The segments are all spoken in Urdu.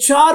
4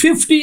50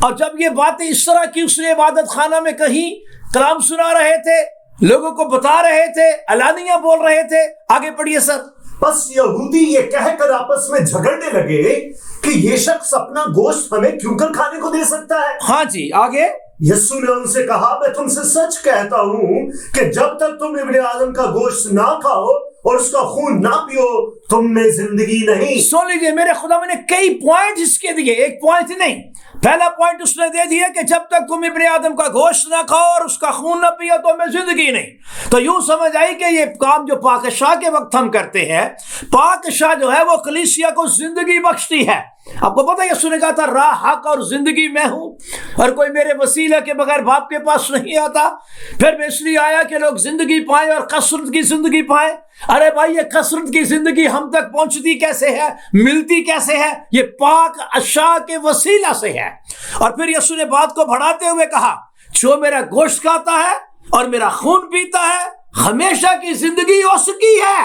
اور جب یہ باتیں اس طرح کی اس نے عبادت خانہ میں کہیں، کلام سنا رہے تھے، لوگوں کو بتا رہے تھے، علانیہ بول رہے تھے۔ آگے پڑھیے سر۔ بس یہودی یہ کہہ کر آپس میں جھگڑنے لگے کہ یہ شخص اپنا گوشت ہمیں کیوں کر کھانے کو دے سکتا ہے؟ ہاں جی، آگے۔ یسوع نے ان سے کہا، میں تم سے سچ کہتا ہوں کہ جب تک تم ابن آدم کا گوشت نہ کھاؤ اور اس کا خون نہ پیو، تم میں زندگی نہیں۔ سن لیجیے، میرے خدا نے کئی پوائنٹ اس کے دیے، ایک پوائنٹ نہیں۔ پہلا پوائنٹ اس نے دے دیا کہ جب تک تم ابن آدم کا گوشت نہ کھاؤ اور اس کا خون نہ پیو تو میں زندگی نہیں۔ تو یوں سمجھ آئی کہ یہ کام جو پاکشاہ کے وقت ہم کرتے ہیں، پاکشاہ جو ہے وہ کلیسیا کو زندگی بخشتی ہے۔ آپ کو پتہ ہے یسوع نے کہا تھا راہ، حق اور زندگی میں ہوں، اور کوئی میرے وسیلہ کے بغیر باپ کے پاس نہیں آتا۔ پھر میں اس لیے آیا کہ لوگ زندگی پائیں اور کثرت کی زندگی پائیں۔ ارے بھائی، یہ کثرت کی زندگی ہم تک پہنچتی کیسے ہے، ملتی کیسے ہے؟ یہ پاک اشیاء کے وسیلہ سے ہے۔ اور پھر یسوع نے بات کو بڑھاتے ہوئے کہا، جو میرا گوشت کھاتا ہے اور میرا خون پیتا ہے ہمیشہ کی زندگی اس کی ہے۔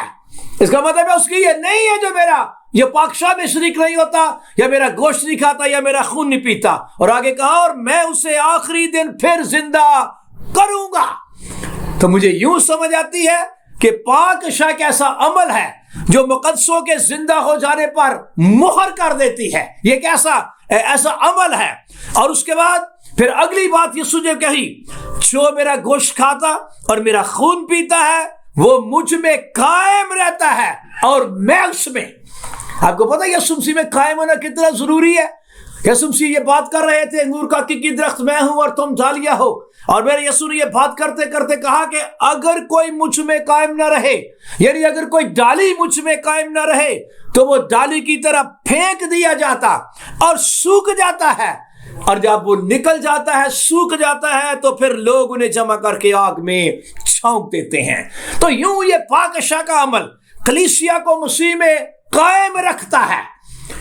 اس کا مطلب ہے اس کی یہ نہیں ہے جو میرا یہ پاکشاہ میں شریک نہیں ہوتا، یا میرا گوشت نہیں کھاتا، یا میرا خون نہیں پیتا۔ اور آگے کہا، اور میں اسے آخری دن پھر زندہ کروں گا۔ تو مجھے یوں سمجھ آتی ہے کہ پاکشاہ ایک ایسا عمل ہے جو مقدسوں کے زندہ ہو جانے پر مہر کر دیتی ہے۔ یہ ایک ایسا عمل ہے۔ اور اس کے بعد پھر اگلی بات یسوع نے کہی، جو میرا گوشت کھاتا اور میرا خون پیتا ہے وہ مجھ میں قائم رہتا ہے اور میں اس میں۔ آپ کو پتہ ہے یسوع مسیح میں قائم ہونا کتنا ضروری ہے؟ یسوع مسیح یہ بات کر رہے تھے، انگور کا حقیقی درخت میں ہوں اور تم ڈالیاں ہو، اور میرے یسوع نے یہ بات کرتے کرتے کہا کہ اگر کوئی مجھ میں قائم نہ رہے، یعنی اگر کوئی ڈالی مجھ میں قائم نہ رہے تو وہ ڈالی کی طرح پھینک دیا جاتا اور سوکھ جاتا ہے، اور جب وہ نکل جاتا ہے، سوکھ جاتا ہے، تو پھر لوگ انہیں جمع کر کے آگ میں چھونک دیتے ہیں۔ تو یوں یہ پاکشاہ کا عمل کلیسیا کو مسیح میں قائم رکھتا ہے۔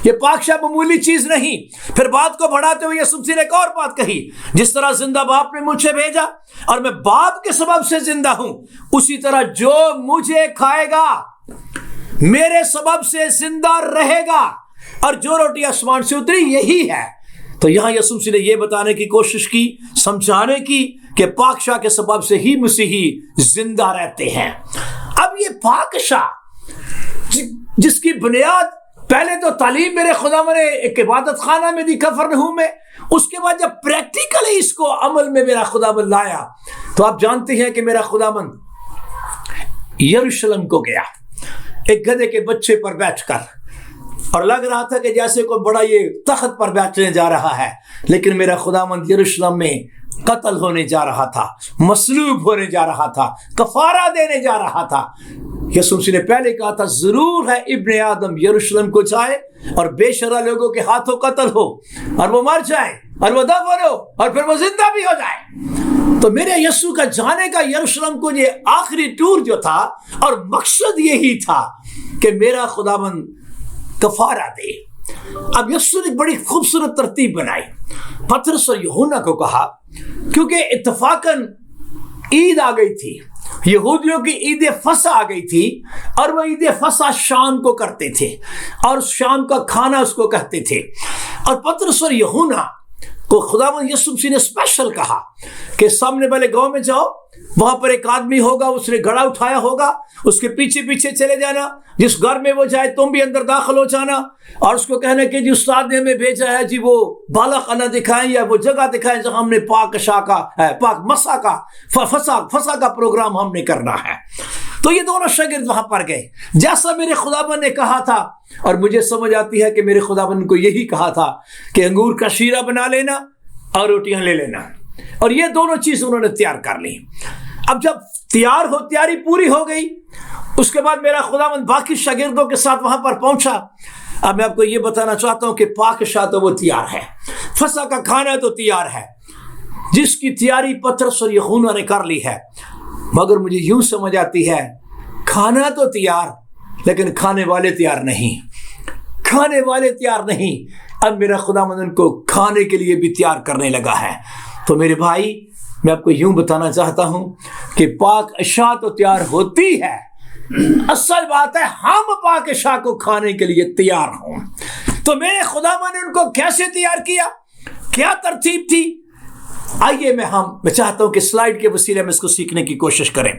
یہ پاکشاہ معمولی چیز نہیں۔ پھر بات کو بڑھاتے ہوئے یسوع مسیح نے ایک اور بات کہی، جس طرح زندہ باپ نے مجھے بھیجا اور میں باپ کے سبب سے زندہ ہوں، اسی طرح جو مجھے کھائے گا میرے سبب سے زندہ رہے گا، اور جو روٹی آسمان سے اتری یہی ہے۔ تو یہاں یسوع مسیح نے یہ بتانے کی کوشش کی، سمجھانے کی کہ پاکشاہ کے سبب سے ہی مسیحی زندہ رہتے ہیں۔ اب یہ پاکشاہ جس کی بنیاد پہلے تو تعلیم میرے خدا نے ایک عبادت خانہ میں دی کفرنہوم میں، اس کے بعد جب پریکٹیکلی اس کو عمل میں میرا خدا بند لایا، تو آپ جانتے ہیں کہ میرا خدا بند یروشلم کو گیا ایک گدھے کے بچے پر بیٹھ کر، اور لگ رہا تھا کہ جیسے کوئی بڑا یہ تخت پر بیٹھنے جا رہا ہے، لیکن میرا خداوند یروشلم میں قتل ہونے جا رہا تھا، مصلوب ہونے جا رہا تھا، کفارہ دینے جا رہا تھا۔ یسوع مسیح نے پہلے کہا تھا ضرور ہے ابن آدم یروشلم کو جائے اور بے شرع لوگوں کے ہاتھوں قتل ہو اور وہ مر جائے اور وہ دفن ہو اور پھر وہ زندہ بھی ہو جائے۔ تو میرے یسوع کا جانے کا یروشلم کو یہ آخری ٹور جو تھا، اور مقصد یہی تھا کہ میرا خداوند کفارہ دے۔ اب یسوع نے بڑی خوبصورت ترتیب بنائی۔ پطرس اور یوحنا کو کہا، کیونکہ اتفاقاً عید آ گئی تھی، یہودیوں کی عید فصح آ گئی تھی، اور وہ عید فصح شام کو کرتے تھے اور شام کا کھانا اس کو کہتے تھے۔ اور پطرس اور یوحنا کو خداوند یسوع مسیح نے اسپیشل کہا کہ سامنے والے گاؤں میں جاؤ، وہاں پر ایک آدمی ہوگا، اس نے گھڑا اٹھایا ہوگا، اس کے پیچھے پیچھے چلے جانا، جس گھر میں وہ جائے تم بھی اندر داخل ہو جانا، اور اس کو کہنا کہ جی استاد نے ہمیں بھیجا ہے، جی وہ بالا خانہ دکھائیں یا وہ جگہ دکھائیں جہاں ہم نے پاک مسا کا فسا کا پروگرام ہم نے کرنا ہے۔ تو یہ دونوں شاگرد وہاں پر گئے جیسا میرے خداوند نے کہا تھا، اور مجھے سمجھ آتی ہے کہ میرے خداوند کو یہی کہا تھا کہ انگور کا شیرہ بنا لینا اور روٹیاں لے لینا، اور یہ دونوں چیز انہوں نے تیار کر لی۔ اب جب تیاری پوری ہو گئی، اس کے بعد میرا خداوند باقی شاگردوں کے ساتھ وہاں پر پہنچا۔ اب میں آپ کو یہ بتانا چاہتا ہوں کہ پاکشاہ تو وہ تیار ہے، فسح کا کھانا تو تیار ہے، جس کی تیاری پطرس اور یوحنا نے کر لی ہے، مگر مجھے یوں سمجھ آتی ہے کھانا تو تیار، لیکن کھانے والے تیار نہیں، کھانے والے تیار نہیں۔ اب میرا خداوند ان کو کھانے کے لیے بھی تیار کرنے لگا ہے۔ تو میرے بھائی، میں آپ کو یوں بتانا چاہتا ہوں کہ پاک اشیاء تو تیار ہوتی ہے، اصل بات ہے ہم پاک اشیاء کو کھانے کے لیے تیار ہوں۔ تو میرے خداوند نے ان کو کیسے تیار کیا؟ کیا ترتیب تھی؟ آئیے میں چاہتا ہوں کہ سلائیڈ کے وسیلے میں اس کو سیکھنے کی کوشش کریں.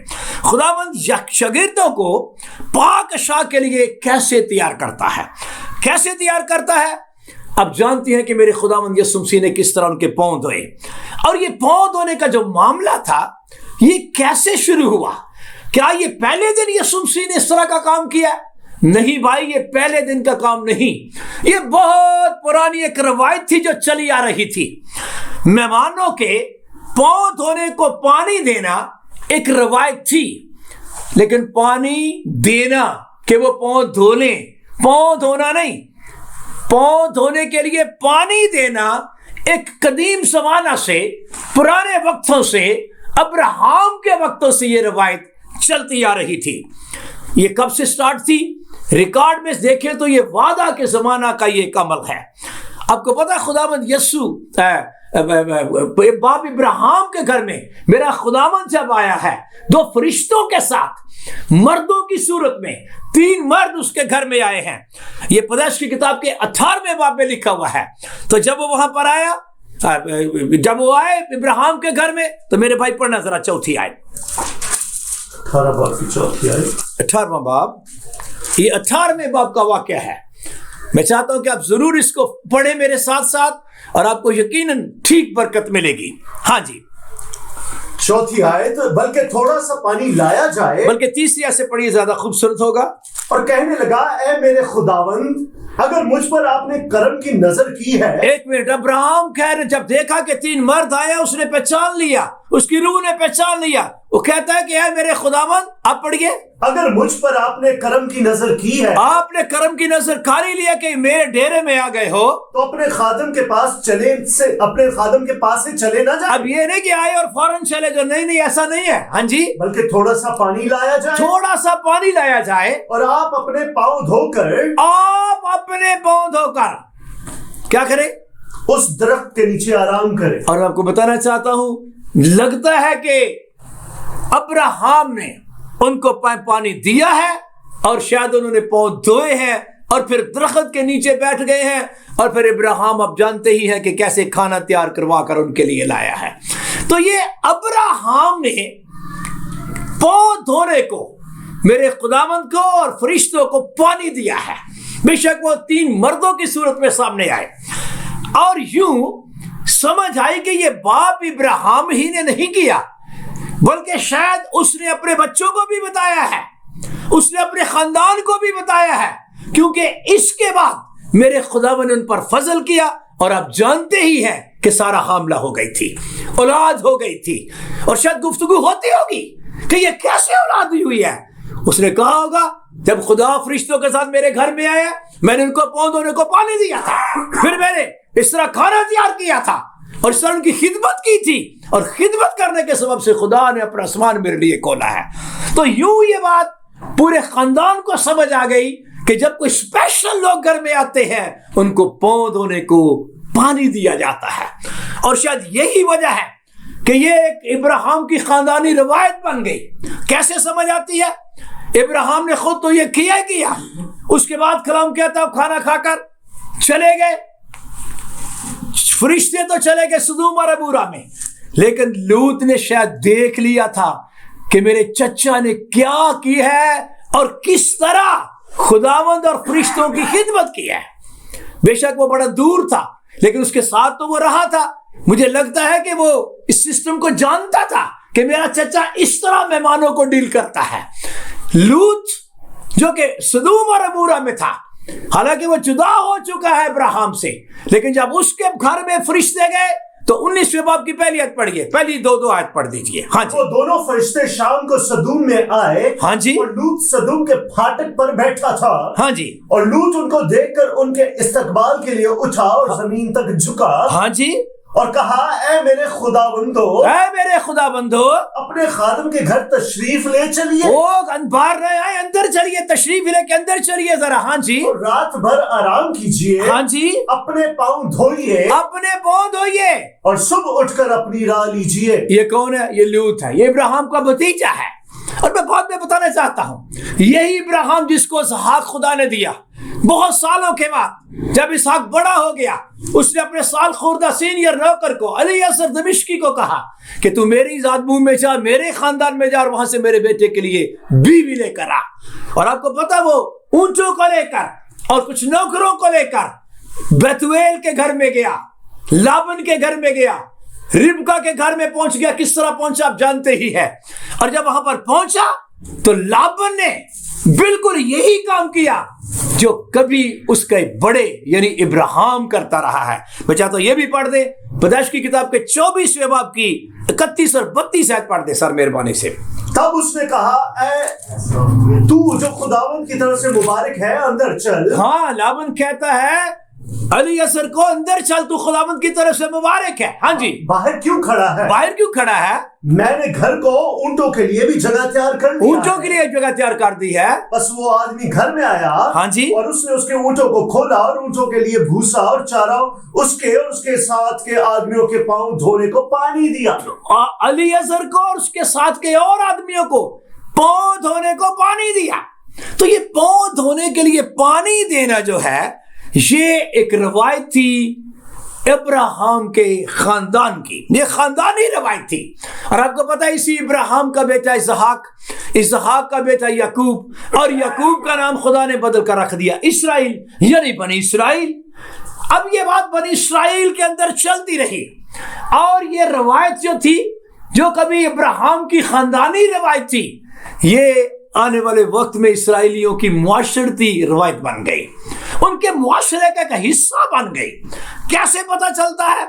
خداوند شاگردوں کو پاک اشاع کے لیے کیسے تیار کرتا ہے؟ کیسے تیار کرتا ہے؟ اب جانتی ہیں کہ میرے خداوند یسوع مسیح نے کس طرح ان کے پاؤں دھوئے، اور یہ پاؤں دھونے کا جو معاملہ تھا یہ کیسے شروع ہوا؟ کیا یہ پہلے دن یسوع مسیح نے اس طرح کا کام کیا؟ نہیں بھائی، یہ پہلے دن کا کام نہیں، یہ بہت پرانی ایک روایت تھی جو چلی آ رہی تھی. مہمانوں کے پاؤں دھونے کو پانی دینا ایک روایت تھی، لیکن پانی دینا کہ وہ پاؤں دھو لیں، پاؤں دھونا نہیں. پاؤں دھونے کے لیے پانی دینا ایک قدیم زمانہ سے، پرانے وقتوں سے، ابراہیم کے وقتوں سے یہ روایت چلتی آ رہی تھی. یہ کب سے سٹارٹ تھی؟ ریکارڈ میں دیکھیں تو یہ وعدہ کے زمانہ کا یہ ایک عمل ہے. آپ کو پتا خداوند یسوع باپ ابراہیم کے گھر میں میرا خداوند جب آیا ہے 2 فرشتوں کے ساتھ مردوں کی صورت میں، 3 مرد اس کے گھر میں آئے ہیں. یہ پیدائش کی کتاب کے 18ویں باب میں لکھا ہوا ہے. تو جب وہ وہاں پر آیا، جب وہ آئے ابراہیم کے گھر میں، تو میرے بھائی پڑھنا ذرا چوتھی آیت، 18 باب کی چوتھی آیت، 18واں باب. یہ 18ویں باب کا واقعہ ہے. میں چاہتا ہوں کہ آپ ضرور اس کو پڑھیں میرے ساتھ ساتھ، اور آپ کو یقیناً ٹھیک برکت ملے گی. ہاں جی، چوتھی آیت، بلکہ تھوڑا سا پانی لایا جائے، بلکہ تیسری آیت سے پڑھیے، زیادہ خوبصورت ہوگا. اور کہنے لگا، اے میرے خداوند، اگر مجھ پر آپ نے کرم کی نظر کی ہے. ایک منٹ، ابراہیم خیر جب دیکھا کہ 3 مرد آئے، اس نے پہچان لیا، اس کی روح نے پہچان لیا. وہ کہتا ہے کہ اے میرے خداوند، آپ پڑھیے، اگر مجھ پر آپ نے کرم کی نظر کی ہے، آپ نے کرم کی نظر کاری لیا کہ میرے ڈیرے میں آ گئے ہو، تو اپنے خادم کے پاس سے چلے نہ جائے. اب یہ نہیں کہ آئے اور فوراً چلے جو، نہیں، ایسا نہیں ہے. ہاں جی، بلکہ تھوڑا سا پانی لایا جائے، تھوڑا سا پانی لایا جائے، اور آپ اپنے پاؤں دھو کر کیا کرے؟ اس درخت کے نیچے آرام کرے. اور میں آپ کو بتانا چاہتا ہوں، لگتا ہے کہ ابراہیم نے ان کو پانی دیا ہے، اور شاید انہوں نے پاؤں دھوئے ہیں، اور پھر درخت کے نیچے بیٹھ گئے ہیں، اور پھر ابراہیم اب جانتے ہی ہے کہ کیسے کھانا تیار کروا کر ان کے لیے لایا ہے. تو یہ ابراہیم نے پاؤں دھونے کو میرے خداوند کو اور فرشتوں کو پانی دیا ہے. بے شک وہ 3 مردوں کی صورت میں سامنے آئے، اور یوں سمجھ آئی کہ یہ باپ ابراہیم ہی نے نہیں کیا، بلکہ شاید اس نے اپنے بچوں کو بھی بتایا ہے، اس نے اپنے خاندان کو بھی بتایا ہے، کیونکہ اس کے بعد میرے خداوند نے ان پر فضل کیا، اور آپ جانتے ہی ہیں کہ سارا حاملہ ہو گئی تھی، اولاد ہو گئی تھی. اور شاید گفتگو ہوتی ہوگی کہ یہ کیسے اولاد ہوئی ہے. اس نے کہا ہوگا جب خدا فرشتوں کے ساتھ میرے گھر میں آیا، میں نے ان کو پاؤں دھونے کو پانی دیا تھا، پھر میں نے اس طرح کھانا تیار کیا تھا، اور اس طرح ان کی خدمت کی تھی، اور خدمت کرنے کے سبب سے خدا نے اپنا آسمان میرے لیے کھولا ہے. تو یوں یہ بات پورے خاندان کو سمجھ آ گئی کہ جب کوئی اسپیشل لوگ گھر میں آتے ہیں، ان کو پاؤں دھونے کو پانی دیا جاتا ہے. اور شاید یہی وجہ ہے کہ یہ ایک ابراہیم کی خاندانی روایت بن گئی. کیسے سمجھ آتی ہے؟ ابراہیم نے خود تو یہ کیا، اس کے بعد کلام کہتا ہے کھانا کھا کر چلے گئے، فرشتے تو چلے گئے سدوم اور عمورہ میں، لیکن لوط نے شاید دیکھ لیا تھا کہ میرے چچا نے کیا کی ہے اور کس طرح خداوند اور فرشتوں کی خدمت کی ہے. بے شک وہ بڑا دور تھا، لیکن اس کے ساتھ تو وہ رہا تھا. مجھے لگتا ہے کہ وہ اس سسٹم کو جانتا تھا کہ میرا چچا اس طرح مہمانوں کو ڈیل کرتا ہے. لوط جو کہ سدوم اور عمورہ میں تھا، حالانکہ وہ جدا ہو چکا ہے ابراہیم سے، لیکن جب اس کے گھر میں فرشتے گئے تو 19ویں باب کی پہلی آیت پڑھیے، پہلی 2 آیت پڑھ دیجئے. ہاں جی، وہ دونوں فرشتے شام کو سدوم میں آئے. ہاں جی، اور لوط سدوم کے پھاٹک پر بیٹھا تھا. ہاں جی، اور لوط ان کو دیکھ کر ان کے استقبال کے لیے اٹھا اور زمین تک جھکا. ہاں جی، اور کہا، اے میرے خداوندو، اپنے خادم کے گھر تشریف لے چلیے. باہر نہ آئے، اندر چلیے، تشریف لے کے اندر چلیے ذرا. ہاں جی، اور رات بھر آرام کیجیے. ہاں جی، اپنے پاؤں دھوئیے، اور صبح اٹھ کر اپنی راہ لیجیے. یہ کون ہے؟ یہ لوط ہے، یہ ابراہیم کا بھتیجا ہے. اور میں بعد میں بتانا چاہتا ہوں، یہی ابراہیم جس کو اسحاق خدا نے دیا، بہت سالوں کے بعد جب اسحاق بڑا ہو گیا، اس نے اپنے سال خوردہ سینئر نوکر کو الیعزر دمشقی کو کہا کہ تو میری ذات بوم میں جا، میرے خاندان میں جا، اور وہاں سے میرے بیٹے کے لیے بیوی لے کر آ۔ اور آپ کو پتا وہ اونٹوں کو لے کر اور کچھ نوکروں کو لے کر بیتویل کے گھر میں گیا، لابن کے گھر میں گیا، ربکا کے گھر میں پہنچ گیا۔ کس طرح پہنچا آپ جانتے ہی ہے۔ اور جب وہاں پر پہنچا تو لابن نے بالکل یہی کام کیا جو کبھی اس کے بڑے یعنی ابراہیم کرتا رہا ہے۔ میں چاہتا ہوں یہ بھی پڑھ دے، پیدائش کی کتاب کے 24ویں باب کی 31 اور 32 آیت پڑھ دے سر مہربانی سے۔ تب اس نے کہا، اے تو جو خداوند کی طرف سے مبارک ہے، اندر چل۔ ہاں، لابن کہتا ہے الیعزر کو اندر چل، تو خداوند کی طرف سے مبارک ہے۔ ہاں جی، باہر کیوں کھڑا ہے؟ باہر کیوں کھڑا ہے؟ میں نے گھر کو اونٹوں کے لیے بھی جگہ تیار کر دی، اونٹوں کے لیے جگہ تیار کر دی ہے۔ بس وہ آدمی گھر میں آیا، ہاں جی، اور اس نے اس کے اونٹوں کو کھولا اور اونٹوں کے لیے بھوسا اور چارہ اس کے اور اس کے ساتھ کے آدمیوں کے پاؤں دھونے کو پانی دیا۔ الیعزر کو اور اس کے ساتھ کے اور آدمیوں کو پاؤں دھونے کو پانی دیا۔ تو یہ پاؤں دھونے کے لیے پانی دینا جو ہے، یہ ایک روایت تھی ابراہیم کے خاندان کی، یہ خاندانی روایت تھی۔ اور آپ کو پتا ہے اسی ابراہیم کا بیٹا اسحاق، اسحاق کا بیٹا یعقوب، اور یعقوب کا نام خدا نے بدل کر رکھ دیا اسرائیل، یعنی بنی اسرائیل۔ اب یہ بات بنی اسرائیل کے اندر چلتی رہی، اور یہ روایت جو تھی، جو کبھی ابراہیم کی خاندانی روایت تھی، یہ آنے والے وقت میں اسرائیلیوں کی معاشرتی روایت بن گئی، ان کے معاشرے کا ایک حصہ بن گئی۔ کیسے پتہ چلتا ہے؟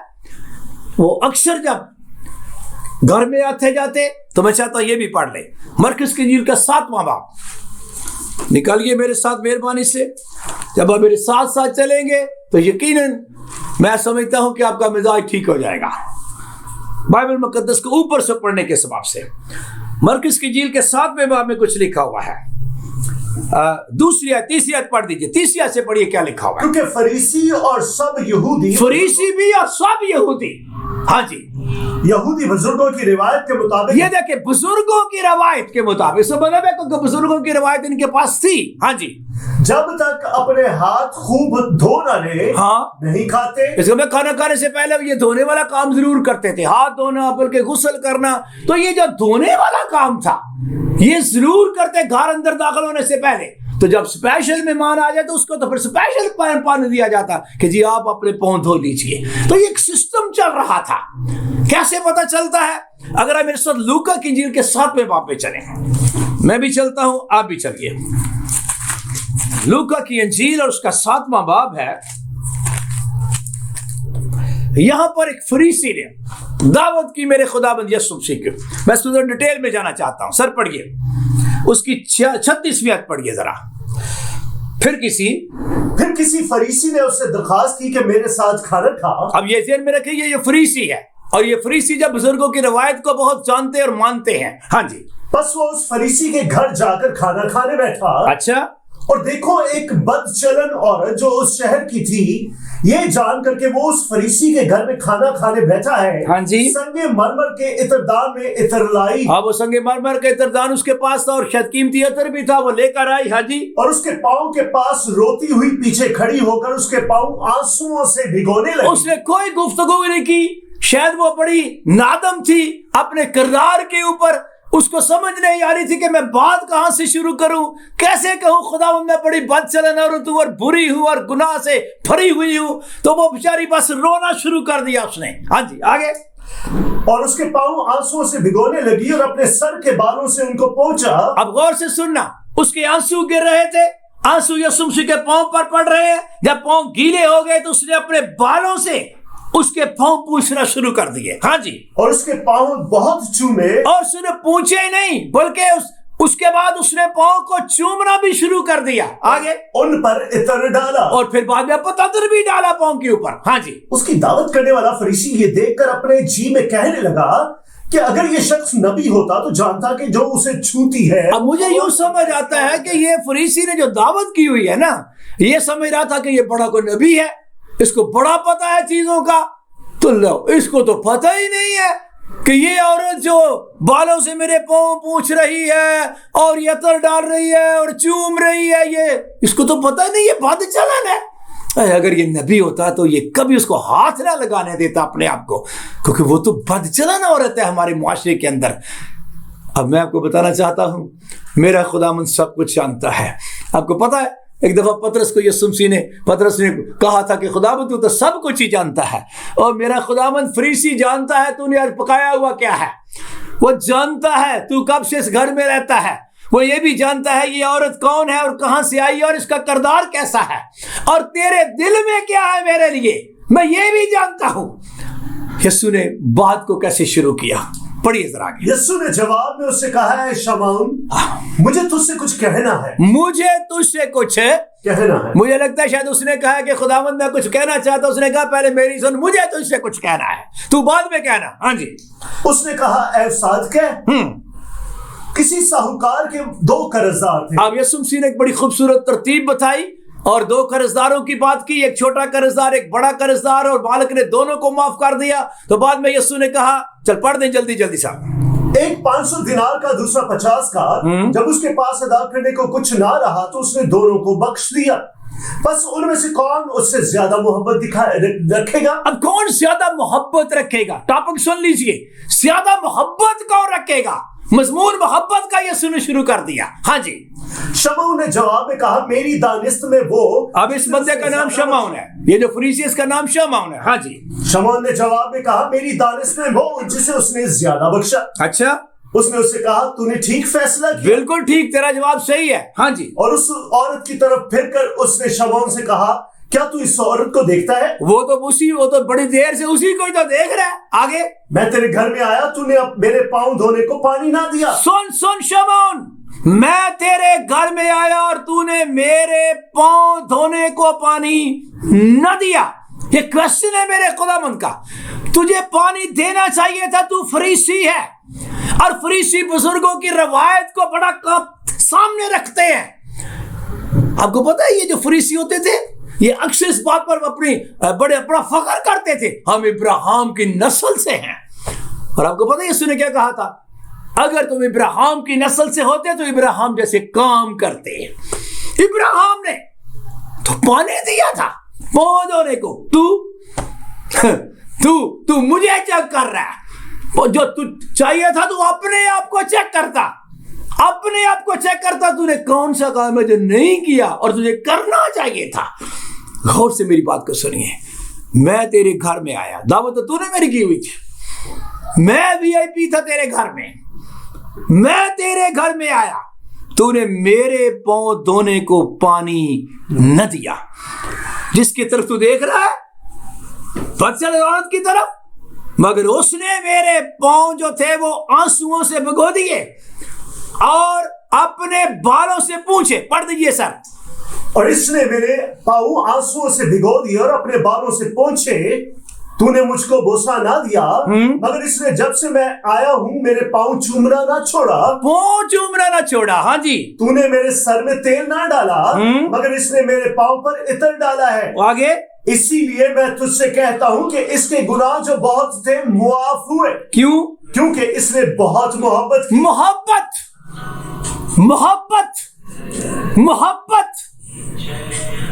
وہ اکثر جب گھر میں آتے جاتے، تو میں چاہتا ہوں یہ بھی پڑھ لیں، مرکز کی انجیل کا 7واں باب نکالیے میرے ساتھ مہربانی سے۔ جب آپ میرے ساتھ ساتھ چلیں گے تو یقیناً میں سمجھتا ہوں کہ آپ کا مزاج ٹھیک ہو جائے گا بائبل مقدس کو اوپر سے پڑھنے کے سبب سے۔ مرکز کی انجیل کے 7ویں باب میں کچھ لکھا ہوا ہے، دوسری آیت، تیسری آیت پڑھ دیجئے، تیسری آیت سے پڑھیے کیا لکھا ہوا ہے۔ کیونکہ فریسی اور سب یہودی، فریسی بھی اور سب یہودی، ہاں جی، یہودی بزرگوں کی روایت کے مطابق، یہ دیکھیں بزرگوں کی روایت کے مطابق، سب مطلب ہے کہ بزرگوں کی روایت ان کے پاس تھی، ہاں جی، جب تک اپنے ہاتھ خوب دھو نہ لے ہاں نہیں کھاتے۔ اس میں کھانا کھانے سے پہلے یہ دھونے والا کام ضرور کرتے تھے، ہاتھ دھونا بلکہ غسل کرنا۔ تو یہ جو دھونے والا کام تھا یہ ضرور کرتے گھر اندر داخل ہونے سے پہلے۔ تو جب اسپیشل مہمان آ جائے تو اس کو تو پھر اسپیشل پانی دیا جاتا کہ جی آپ اپنے پاؤں دھو لیجئے۔ تو یہ ایک سسٹم چل رہا تھا۔ کیسے پتہ چلتا ہے؟ اگر آپ میرے ساتھ لوکا کی انجیل کے 7ویں باب پہ چلیں، میں بھی چلتا ہوں، آپ بھی چلیے۔ لوکا کی انجیل اور اس کا 7واں باب ہے۔ یہاں پر ایک فریسی نے دعوت کی میرے خداوند یسوع مسیح کی۔ میں اس کو ڈیٹیل میں جانا چاہتا ہوں، سر پڑھیے اس کی 36ویں آیت پڑھیے ذرا۔ پھر کسی فریسی نے اس سے درخواست کی کہ میرے ساتھ کھانا کھا۔ اب یہ ذہن میں رکھیے یہ فریسی ہے، اور یہ فریسی جب بزرگوں کی روایت کو بہت جانتے اور مانتے ہیں، ہاں جی۔ بس وہ اس فریسی کے گھر جا کر کھانا کھانے بیٹھا۔ اچھا، اور دیکھو ایک بد چلن عورت جو اس شہر کی تھی، یہ جان کر کہ وہ اس فریسی کے گھر میں کھانا کھانے بیٹھا ہے، ہاں جی، سنگ مرمر کے عطردان میں عطر لائی۔ ہاں، وہ سنگ مرمر کا عطردان اس کے پاس تھا، اور شاید قیمتی عطر بھی تھا، وہ لے کر آئی، ہاں جی، اور اس کے پاؤں کے پاس روتی ہوئی پیچھے کھڑی ہو کر اس کے پاؤں آنسوؤں سے بھگونے لگی۔ اس نے کوئی گفتگو نہیں کی، شاید وہ بڑی نادم تھی اپنے کردار کے اوپر، اس کو سمجھ نہیں آ رہی تھی کہ میں بات کہاں سے شروع کروں، کیسے کہوں خداوند میں بڑی بد چلن عورت ہوں اور بری ہوں اور گناہ سے بھری ہوئی ہوں۔ تو وہ بیچاری بس رونا شروع کر دیا اس نے، ہاں جی، آگے۔ اور اس کے پاؤں آنسوؤں سے بھگونے لگی اور اپنے سر کے بالوں سے ان کو پہنچا۔ اب غور سے سننا، اس کے آنسو گر رہے تھے، آنسو یسوع مسیح کے پاؤں پر پڑ رہے ہیں۔ جب پاؤں گیلے ہو گئے تو اس نے اپنے بالوں سے اس کے پاؤں پوچھنا شروع کر دیے، ہاں جی، اور اس کے پاؤں بہت چومے، اور اس نے پوچھے نہیں بلکہ اس کے بعد اس نے پاؤں کو چومنا بھی شروع کر دیا، آگے، ان پر عطر ڈالا، اور پھر بعد میں عطر بھی ڈالا پاؤں کے اوپر، ہاں جی۔ اس کی دعوت کرنے والا فریسی یہ دیکھ کر اپنے جی میں کہنے لگا کہ اگر یہ شخص نبی ہوتا تو جانتا کہ جو اسے چھوتی ہے۔ اب مجھے یوں سمجھ آتا ہے کہ یہ فریسی نے جو دعوت کی ہوئی ہے نا، یہ سمجھ رہا تھا کہ یہ بڑا کوئی نبی ہے، اس کو بڑا پتہ ہے چیزوں کا، تو لو اس کو تو پتہ ہی نہیں ہے کہ یہ عورت جو بالوں سے میرے پاؤں پوچھ رہی ہے اور یہ عطر ڈال رہی ہے اور چوم رہی ہے، یہ اس کو تو پتہ نہیں یہ بد چلن ہے۔ اگر یہ نبی ہوتا تو یہ کبھی اس کو ہاتھ نہ لگانے دیتا اپنے آپ کو، کیونکہ وہ تو بد چلن عورت ہے ہمارے معاشرے کے اندر۔ اب میں آپ کو بتانا چاہتا ہوں میرا خداوند سب کچھ جانتا ہے۔ آپ کو پتا ہے ایک دفعہ پطرس کو یسوع مسیح نے کہا تھا کہ خداوند تو سب کچھ ہی جانتا ہے، اور میرا خداوند فریسی جانتا ہے تو نے آج پکایا ہوا کیا ہے، وہ جانتا ہے تو کب سے اس گھر میں رہتا ہے، وہ یہ بھی جانتا ہے یہ عورت کون ہے اور کہاں سے آئی اور اس کا کردار کیسا ہے، اور تیرے دل میں کیا ہے میرے لیے میں یہ بھی جانتا ہوں۔ یسوع نے بات کو کیسے شروع کیا، پڑھیے ذرا آگے۔ یسوع نے جواب میں اس سے کہا ہے شمعون مجھے تجھ سے کچھ کہنا ہے، مجھے تجھ سے کچھ کہنا ہے۔ مجھے لگتا ہے شاید اس نے کہا کہ خداوند میں کچھ کہنا چاہتا، اس نے کہا پہلے میری سن، مجھے تجھ سے کچھ کہنا ہے، تو بعد میں کہنا۔ ہاں جی۔ اس نے کہا اے صادق کسی ساہوکار کے 2 قرضدار تھے۔ اب یسوع مسیح نے ایک بڑی خوبصورت ترتیب بتائی اور 2 قرضداروں کی بات کی، ایک چھوٹا قرضدار ایک بڑا قرضدار، اور مالک نے دونوں کو معاف کر دیا۔ تو بعد میں یسوع نے کہا چل پڑھ دیں جلدی جلدی صاحب۔ ایک 500 دینار کا دوسرا 50 کا، جب اس کے پاس ادا کرنے کو کچھ نہ رہا تو اس نے دونوں کو بخش دیا۔ بس ان میں سے کون اس سے زیادہ محبت رکھے گا؟ اب کون زیادہ محبت رکھے گا؟ ٹاپک سن لیجئے، زیادہ محبت کون رکھے گا؟ مضمون محبت کا یسوع نے شروع کر دیا۔ ہاں جی۔ شمعون نے جواب میں کہا میری دانست میں وہ، اب اس بندے کا نام شمعون ہے، یہ جو فریسی اس کا نام شمعون ہے۔ ہاں جی۔ شمعون نے جواب میں کہا میری دانست میں وہ جسے اس نے زیادہ بخشا۔ اچھا، اس نے اس سے کہا تو نے ٹھیک فیصلہ کیا۔ بالکل ٹھیک، تیرا جواب صحیح ہے۔ ہاں جی۔ اور اس عورت کی طرف پھر کر اس نے شمعون سے کہا کیا تو اس عورت کو دیکھتا ہے؟ وہ تو بڑی دیر سے اسی کو ہی تو دیکھ رہا ہے۔ آگے، میں تیرے گھر میں آیا تو نے میرے پاؤں دھونے کو پانی نہ دیا۔ سن شمعون، میں تیرے گھر میں آیا اور تو نے میرے پاؤں دھونے کو پانی نہ دیا۔ یہ کوشچن ہے میرے خداوند کا، تجھے پانی دینا چاہیے تھا، تو فریسی ہے اور فریسی بزرگوں کی روایت کو بڑا سامنے رکھتے ہیں۔ آپ کو پتا ہے یہ جو فریسی ہوتے تھے یہ اکثر اس بات پر بڑا فخر کرتے تھے ہم ابراہیم کی نسل سے ہیں۔ اور آپ کو پتا ہے یسوع نے کیا کہا تھا؟ اگر تم ابراہیم کی نسل سے ہوتے تو ابراہیم جیسے کام کرتے۔ ابراہیم نے تو پانی دیا تھا پاؤں دھونے کو، تو مجھے چیک کر رہا ہے، جو تو چاہیے تھا تو اپنے آپ کو چیک کرتا، اپنے آپ کو چیک کرتا تو نے کون سا کام ہے جو نہیں کیا اور تجھے کرنا چاہیے تھا۔ غور سے میری بات کو سنیے، میں تیرے گھر میں آیا، دعوت تو نے میری کی ہوئی تھی، میں VIP تھا تیرے گھر میں تیرے گھر میں آیا، تو نے میرے پاؤں دھونے کو پانی نہ دیا۔ جس کی طرف تو دیکھ رہا ہے بدچل عورت کی طرف، مگر اس نے میرے پاؤں جو تھے وہ آنسوؤں سے بھگو دیے اور اپنے بالوں سے پوچھے۔ پڑھ دیجئے سر۔ اور اس نے میرے پاؤں آنسوؤں سے بھگو دیے اور اپنے بالوں سے پوچھے، تو نے مجھ کو بوسہ نہ دیا، مگر اس نے جب سے میں آیا ہوں میرے پاؤں چومنا نہ چھوڑا۔ پاؤں چومنا نہ چھوڑا، ہاں جی۔ تو نے میرے سر میں تیل نہ ڈالا، مگر اس نے میرے پاؤں پر عطر ڈالا ہے۔ آگے، اسی لیے میں تجھ سے کہتا ہوں کہ اس کے گناہ جو بہت تھے معاف ہوئے۔ کیوں؟ کیونکہ اس نے بہت محبت کی۔ محبت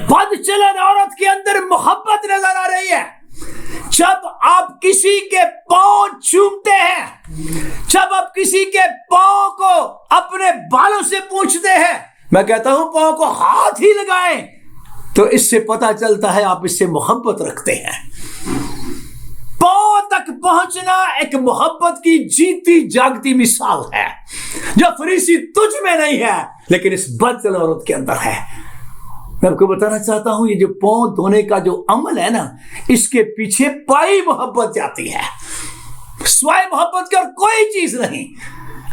بد چلن عورت کے اندر محبت نظر آ رہی ہے۔ جب آپ کسی کے پاؤں چومتے ہیں، جب آپ کسی کے پاؤں کو اپنے بالوں سے پوچھتے ہیں، میں کہتا ہوں پاؤں کو ہاتھ ہی لگائیں، تو اس سے پتہ چلتا ہے آپ اس سے محبت رکھتے ہیں۔ پاؤں تک پہنچنا ایک محبت کی جیتی جاگتی مثال ہے جو فریسی تجھ میں نہیں ہے لیکن اس بدچل عورت کے اندر ہے۔ میں آپ کو بتانا چاہتا ہوں یہ جو پاؤں دھونے کا جو عمل ہے نا، اس کے پیچھے پائی محبت جاتی ہے، سوائے محبت کے اور کوئی چیز نہیں۔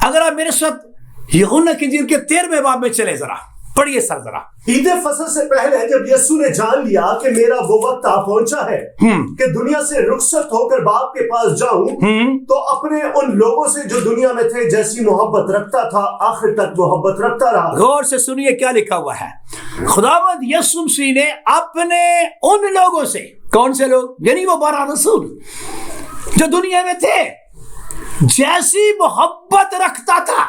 اگر آپ میرے ساتھ یوحنا کی انجیل کے 13ویں باب میں چلے، ذرا پڑھیے سر ذرا۔ عید فصح سے پہلے جب یسوع نے جان لیا کہ میرا وہ وقت آ پہنچا ہے کہ دنیا سے رخصت ہو کر باپ کے پاس جاؤں، تو اپنے ان لوگوں سے جو دنیا میں تھے جیسی محبت رکھتا تھا آخر تک محبت رکھتا رہا۔ غور سے سنیے کیا لکھا ہوا ہے۔ خداوند یسوع مسیح نے اپنے ان لوگوں سے، کون سے لوگ؟ یعنی وہ 12 رسول جو دنیا میں تھے، جیسی محبت رکھتا تھا.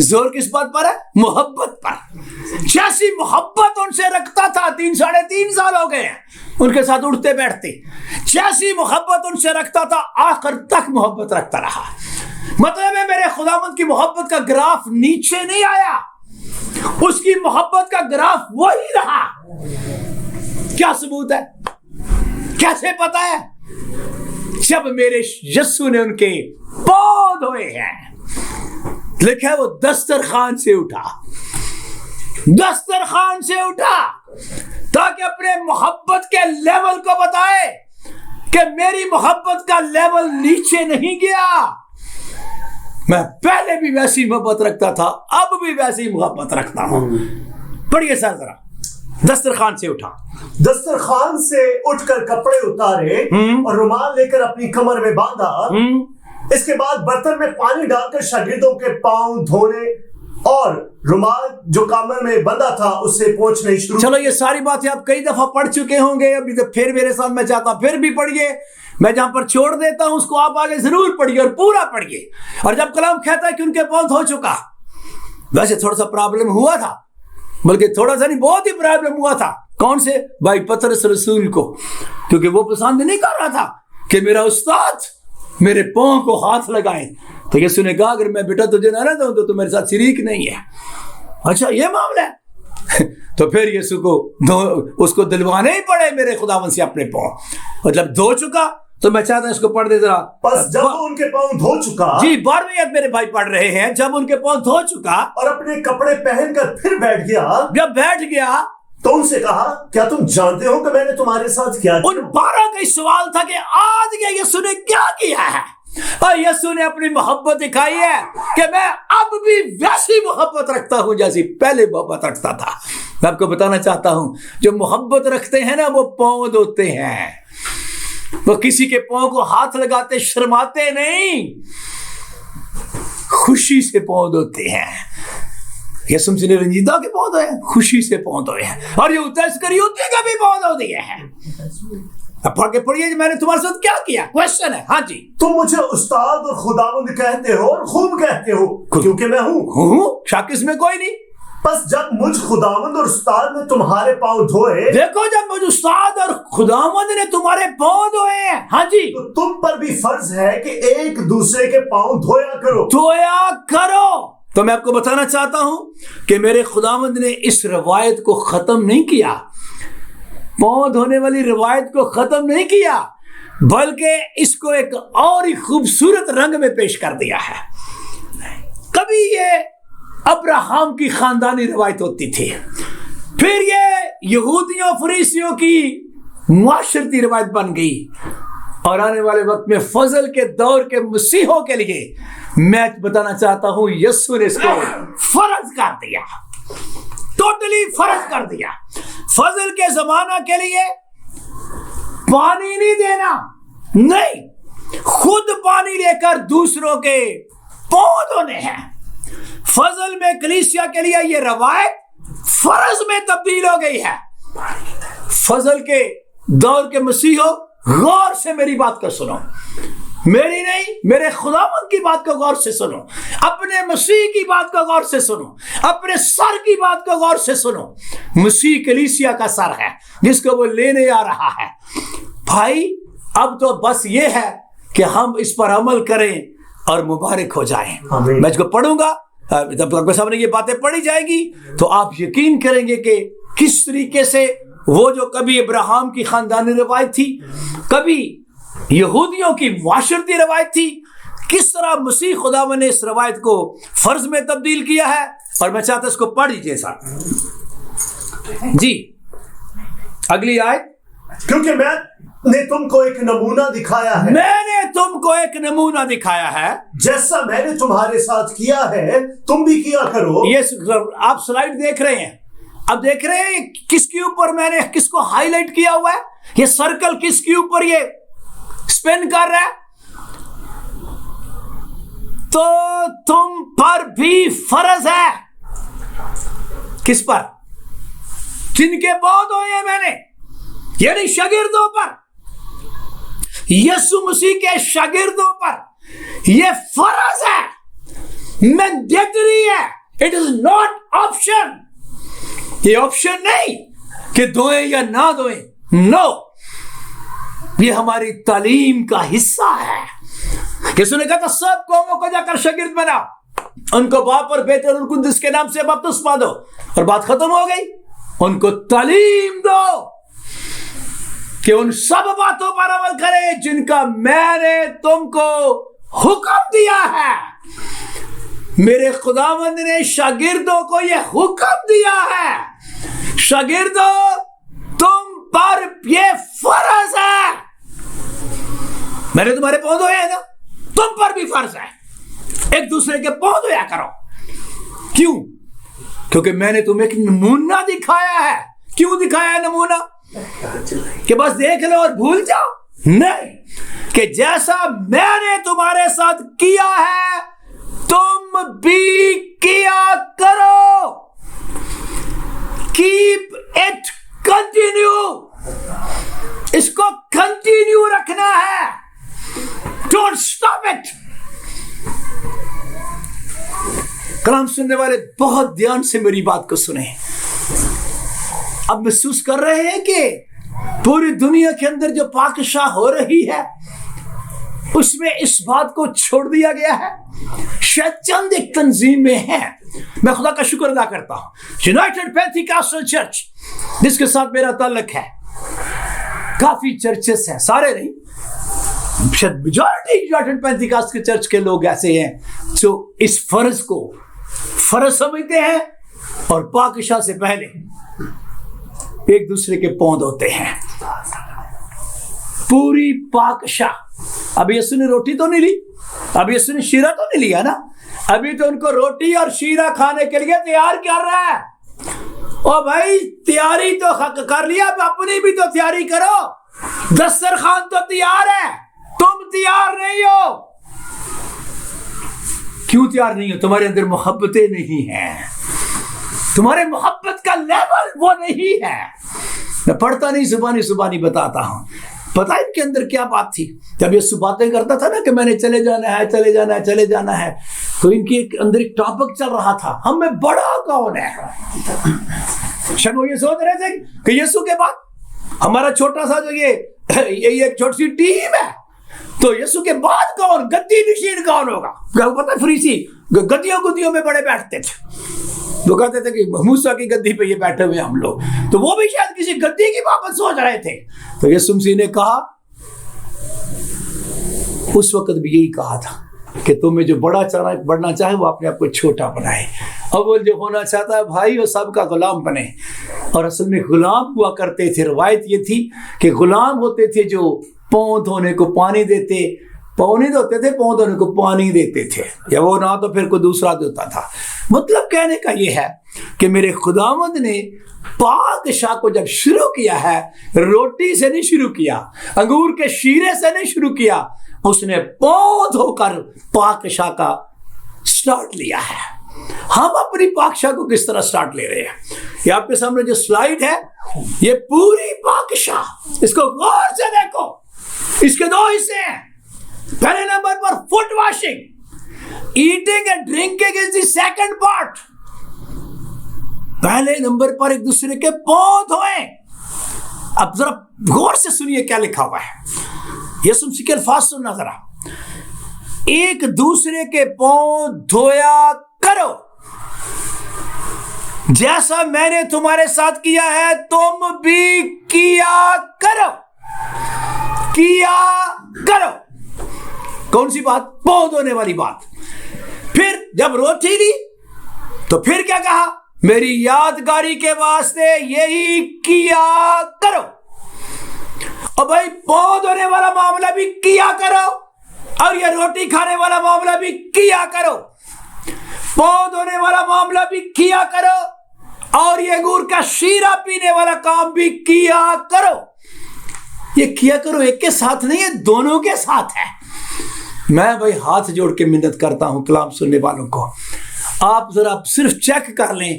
زور کس بات پر ہے؟ محبت پر. جیسی محبت ان سے رکھتا تھا, 3.5 سال ہو گئے ہیں ان کے ساتھ اٹھتے بیٹھتے, جیسی محبت ان سے رکھتا تھا آخر تک محبت رکھتا رہا. مطلب ہے میرے خداوند کی محبت کا گراف نیچے نہیں آیا, اس کی محبت کا گراف وہی رہا. کیا ثبوت ہے؟ کیسے پتا ہے؟ جب میرے یسوع نے ان کے پاؤں دھوئے ہیں, لکھا ہے وہ دسترخوان سے اٹھا, دسترخوان سے اٹھا تاکہ اپنے محبت کے لیول کو بتائے کہ میری محبت کا لیول نیچے نہیں گیا. میں پہلے بھی ویسی محبت رکھتا تھا, اب بھی ویسی محبت رکھتا ہوں. پڑھیے سر ذرا. دسترخوان سے اٹھا, دسترخوان سے اٹھ کر کپڑے اتارے اور رومال لے کر اپنی کمر میں باندھا. اس کے بعد برتن میں پانی ڈال کر شاگردوں کے پاؤں دھونے اور رومال جو کمر میں بندھا تھا اس سے پوچھنے شروع. چلو یہ ساری باتیں آپ کئی دفعہ پڑھ چکے ہوں گے, ابھی تو پھر میرے ساتھ میں چاہتا ہوں پھر بھی پڑھیے. میں جہاں پر چھوڑ دیتا ہوں اس کو آپ آگے ضرور پڑھیے اور پورا پڑھیے. اور جب کلام کہتا ہے کہ ان کے پاؤں دھو چکا, ویسے تھوڑا سا پرابلم ہوا تھا, بلکہ تھوڑا سا نہیں بہت ہی پرابلم ہوا تھا. کون سے؟ بھائی پطرس رسول کو, کیونکہ وہ پسند نہیں کر رہا تھا کہ میرا استاد میرے پاؤں کو ہاتھ لگائیں. تو یسوع نے کہا اگر میں بیٹا تجھے نہ دوں تو میرے ساتھ شریک نہیں ہے. اچھا یہ معاملہ ہے. تو پھر یسوع کو اس کو دلوانے ہی پڑے میرے خداوند سے اپنے پاؤں. مطلب دھو چکا. تو میں چاہتا ہوں اس کو پڑھ دے ذرا. بس جب وہ ان کے پاؤں دھو چکا, جی 12ویں آیت میرے بھائی پڑھ رہے ہیں, جب ان کے پاؤں دھو چکا اور اپنے کپڑے پہن کر پھر بیٹھ گیا, جب بیٹھ گیا تو ان سے کہا کیا تم جانتے ہو کہ میں نے تمہارے ساتھ کیا کیا؟ ان 12 کا سوال تھا کہ آج کے یسوع نے کیا کیا ہے. اور یسوع نے اپنی محبت دکھائی ہے کہ میں اب بھی ویسی محبت رکھتا ہوں جیسی پہلے محبت رکھتا تھا. میں آپ کو بتانا چاہتا ہوں جو محبت رکھتے ہیں نا وہ پاؤں دھوتے ہیں, وہ کسی کے پاؤں کو ہاتھ لگاتے شرماتے نہیں, خوشی سے پاؤں دھوتے ہیں. یسوع نے رنجیدہ کے پاؤں دھوئے ہیں, خوشی سے پاؤں دھوئے ہیں. اور یہودیہ اسکریوتی کا بھی پاؤں دھو دیے ہیں. اب پڑھ کے پڑھیے میں نے تمہارے ساتھ کیا کیا. کوشچن ہے. ہاں جی. تم مجھے استاد اور خداوند کہتے ہو اور خوب کہتے ہو کیونکہ میں ہوں. شک اس میں کوئی نہیں. بس جب مجھ خداوند اور استاد نے تمہارے پاؤں دھوئے, دیکھو جب مجھ استاد اور خداوند نے تمہارے پاؤں دھوئے ہیں, ہاں جی, تو تم پر بھی فرض ہے کہ ایک دوسرے کے پاؤں دھویا کرو. تو میں آپ کو بتانا چاہتا ہوں کہ میرے خداوند نے اس روایت کو ختم نہیں کیا, پاؤں دھونے والی روایت کو ختم نہیں کیا, بلکہ اس کو ایک اور ہی خوبصورت رنگ میں پیش کر دیا ہے. کبھی یہ ابراہم کی خاندانی روایت ہوتی تھی, پھر یہ یہودیوں فریسیوں کی معاشرتی روایت بن گئی, اور آنے والے وقت میں فضل کے دور کے مسیحوں کے لیے میں بتانا چاہتا ہوں یسوع نے اس کو فرض کر دیا, ٹوٹلی فرض کر دیا. فضل کے زمانہ کے لیے پانی نہیں دینا, نہیں, خود پانی لے کر دوسروں کے پاؤں دھونے ہیں. فضل میں کلیسیا کے لیے یہ روایت فرض میں تبدیل ہو گئی ہے. فضل کے دور کے مسیحوں غور سے میری بات کو سنو, میری نہیں میرے خداوند کی بات کو غور سے سنو, اپنے مسیح کی بات کو غور سے سنو, اپنے سر کی بات کو غور سے سنو. مسیح کلیسیا کا سر ہے جس کو وہ لینے آ رہا ہے. بھائی اب تو بس یہ ہے کہ ہم اس پر عمل کریں اور مبارک ہو جائیں. میں اس کو پڑھوں گا, جب تک سامنے یہ باتیں پڑھی جائے گی تو آپ یقین کریں گے کہ کس طریقے سے وہ جو کبھی ابراہم کی خاندانی روایت تھی, کبھی یہودیوں کی معاشرتی روایت تھی, کس طرح مسیح خداوند نے اس روایت کو فرض میں تبدیل کیا ہے. اور میں چاہتا ہوں اس کو پڑھ لیجیے ساتھ. جی اگلی آیت. کیونکہ میں نے تم کو ایک نمونہ دکھایا ہے, میں نے تم کو ایک نمونہ دکھایا ہے, جیسا میں نے تمہارے ساتھ کیا ہے تم بھی کیا کرو. یہ آپ سلائیڈ دیکھ رہے ہیں, اب دیکھ رہے ہیں کس کے اوپر میں نے کس کو ہائی لائٹ کیا ہوا ہے, یہ سرکل کس کے اوپر یہ سپن کر رہا ہے. تو تم پر بھی فرض ہے. کس پر؟ جن کے پاؤں دھوئے ہیں میں نے, یعنی شاگردوں پر, یسوع مسیح کے شاگردوں پر یہ فرض ہے، مینڈیٹری ہے، اٹ از ناٹ آپشن. یہ آپشن نہیں کہ دھوئیں یا نہ دھوئیں، نو، یہ ہماری تعلیم کا حصہ ہے. یسوع نے کہا تھا سب قوموں کو جا کر شاگرد بنا، ان کو باپ اور بیٹے اور روح القدس کے نام سے بپتسمہ دو، اور بات ختم ہو گئی. ان کو تعلیم دو کہ ان سب باتوں پر عمل کرے جن کا میں نے تم کو حکم دیا ہے. میرے خداوند نے شاگردوں کو یہ حکم دیا ہے، شاگردوں تم پر یہ فرض ہے. میں نے تمہارے پاؤں دھوئے ہیں نا، تم پر بھی فرض ہے، ایک دوسرے کے پاؤں دھویا کرو. کیوں؟ کیونکہ میں نے تمہیں ایک نمونہ دکھایا ہے. کیوں دکھایا ہے نمونہ؟ کہ بس دیکھ لو اور بھول جاؤ؟ نہیں، کہ جیسا میں نے تمہارے ساتھ کیا ہے تم بھی کیا کرو. کیپ اٹ کنٹینیو، اس کو کنٹینیو رکھنا ہے. Don't stop it. کلام سننے والے بہت دھیان سے میری بات کو سنیں. اب محسوس کر رہے ہیں کہ پوری دنیا کے اندر جو پاکشاہ ہو رہی ہے اس میں اس بات کو چھوڑ دیا گیا ہے. شاید چند ایک تنظیمیں ہیں، میں خدا کا شکر ادا کرتا ہوں، یونائٹڈ پینتیکاسٹل چرچ جس کے ساتھ میرا تعلق ہے. کافی چرچز ہیں، سارے نہیں، شاید میجورٹی یونائٹڈ پینتیکاسٹل چرچ کے لوگ ایسے ہیں جو اس فرض کو فرض سمجھتے ہیں اور پاکشاہ سے پہلے ایک دوسرے کے پاؤں دھوتے ہیں. پوری پاکشاہ. اب یسوع نے روٹی تو نہیں لی، اب یسوع نے شیرہ تو نہیں لیا نا، ابھی تو ان کو روٹی اور شیرہ کھانے کے لیے تیار کر رہا ہے. او بھائی تیاری تو کر لیا، اب اپنی بھی تو تیاری کرو. دسترخوان تو تیار ہے، تم تیار نہیں ہو. کیوں تیار نہیں ہو؟ تمہارے اندر محبتیں نہیں ہیں، تمہارے محبت کا لیول وہ نہیں ہے. میں پڑھتا نہیں، زبانی بتاتا ہوں. پتہ ان کے اندر کیا بات تھی؟ جب یہ باتیں کرتا تھا نا کہ میں نے چلے جانا ہے تو ان کے اندر ایک ٹاپک چل رہا تھا، ہم میں بڑا کون ہے. شاید وہ یہ سوچ رہے تھے کہ یسوع کے بعد ہمارا چھوٹا سا جو یہ ایک چھوٹی سی ٹیم ہے، تو یسوع کے بعد کون گدی نشین کون ہوگا؟ پتہ فریسی گدیوں میں بڑے بیٹھتے تھے، وہ کہتے تھے کہ موسیٰ کی گدی پہ یہ بیٹھے ہوئے ہم لوگ، تو وہ بھی شاید کسی گدی کی بابت سوچ رہے تھے. تو یسوع مسیح نے کہا، اس وقت بھی یہی کہا تھا کہ تمہیں جو بڑھنا چاہے وہ اپنے آپ کو چھوٹا بنائے. اول جو ہونا چاہتا ہے بھائی وہ سب کا غلام بنے. اور اصل میں غلام ہوا کرتے تھے. روایت یہ تھی کہ غلام ہوتے تھے جو پاؤں دھونے کو پانی دیتے، پاؤں نہیں دھوتے تھے، پاؤں دھونے کو پانی دیتے تھے، یا وہ نہ تو پھر کوئی دوسرا دھوتا تھا. مطلب کہنے کا یہ ہے کہ میرے خداوند نے پاکشاہ کو جب شروع کیا ہے، روٹی سے نہیں شروع کیا، انگور کے شیرے سے نہیں شروع کیا، اس نے پاؤں دھو کر پاکشاہ کا سٹارٹ لیا ہے. ہم اپنی پاکشاہ کو کس طرح سٹارٹ لے رہے ہیں؟ یہ آپ کے سامنے جو سلائیڈ ہے یہ پوری پاکشاہ، اس کو غور سے دیکھو. اس کے دو حصے ہیں. پہلے نمبر پر foot washing, eating and drinking is the second part. پہلے نمبر پر ایک دوسرے کے پاؤں دھوئیں. اب ذرا غور سے سنیے کیا لکھا ہوا ہے. یسوع مسیح کے الفاظ سننا ذرا. ایک دوسرے کے پاؤں دھویا کرو جیسا میں نے تمہارے ساتھ کیا ہے تم بھی کیا کرو. کون سی بات؟ پاؤں دھونے والی بات. پھر جب روٹی لی تو پھر کیا کہا؟ میری یادگاری کے واسطے یہی کیا کرو. اور بھائی پاؤں دھونے والا معاملہ بھی کیا کرو اور یہ روٹی کھانے والا معاملہ بھی کیا کرو. پاؤں دھونے والا معاملہ بھی کیا کرو اور یہ انگور کا شیرہ پینے والا کام بھی کیا کرو. یہ کیا کرو ایک کے ساتھ نہیں ہے، دونوں کے ساتھ ہے. میں بھائی ہاتھ جوڑ کے منت کرتا ہوں کلام سننے والوں کو، آپ ذرا صرف چیک کر لیں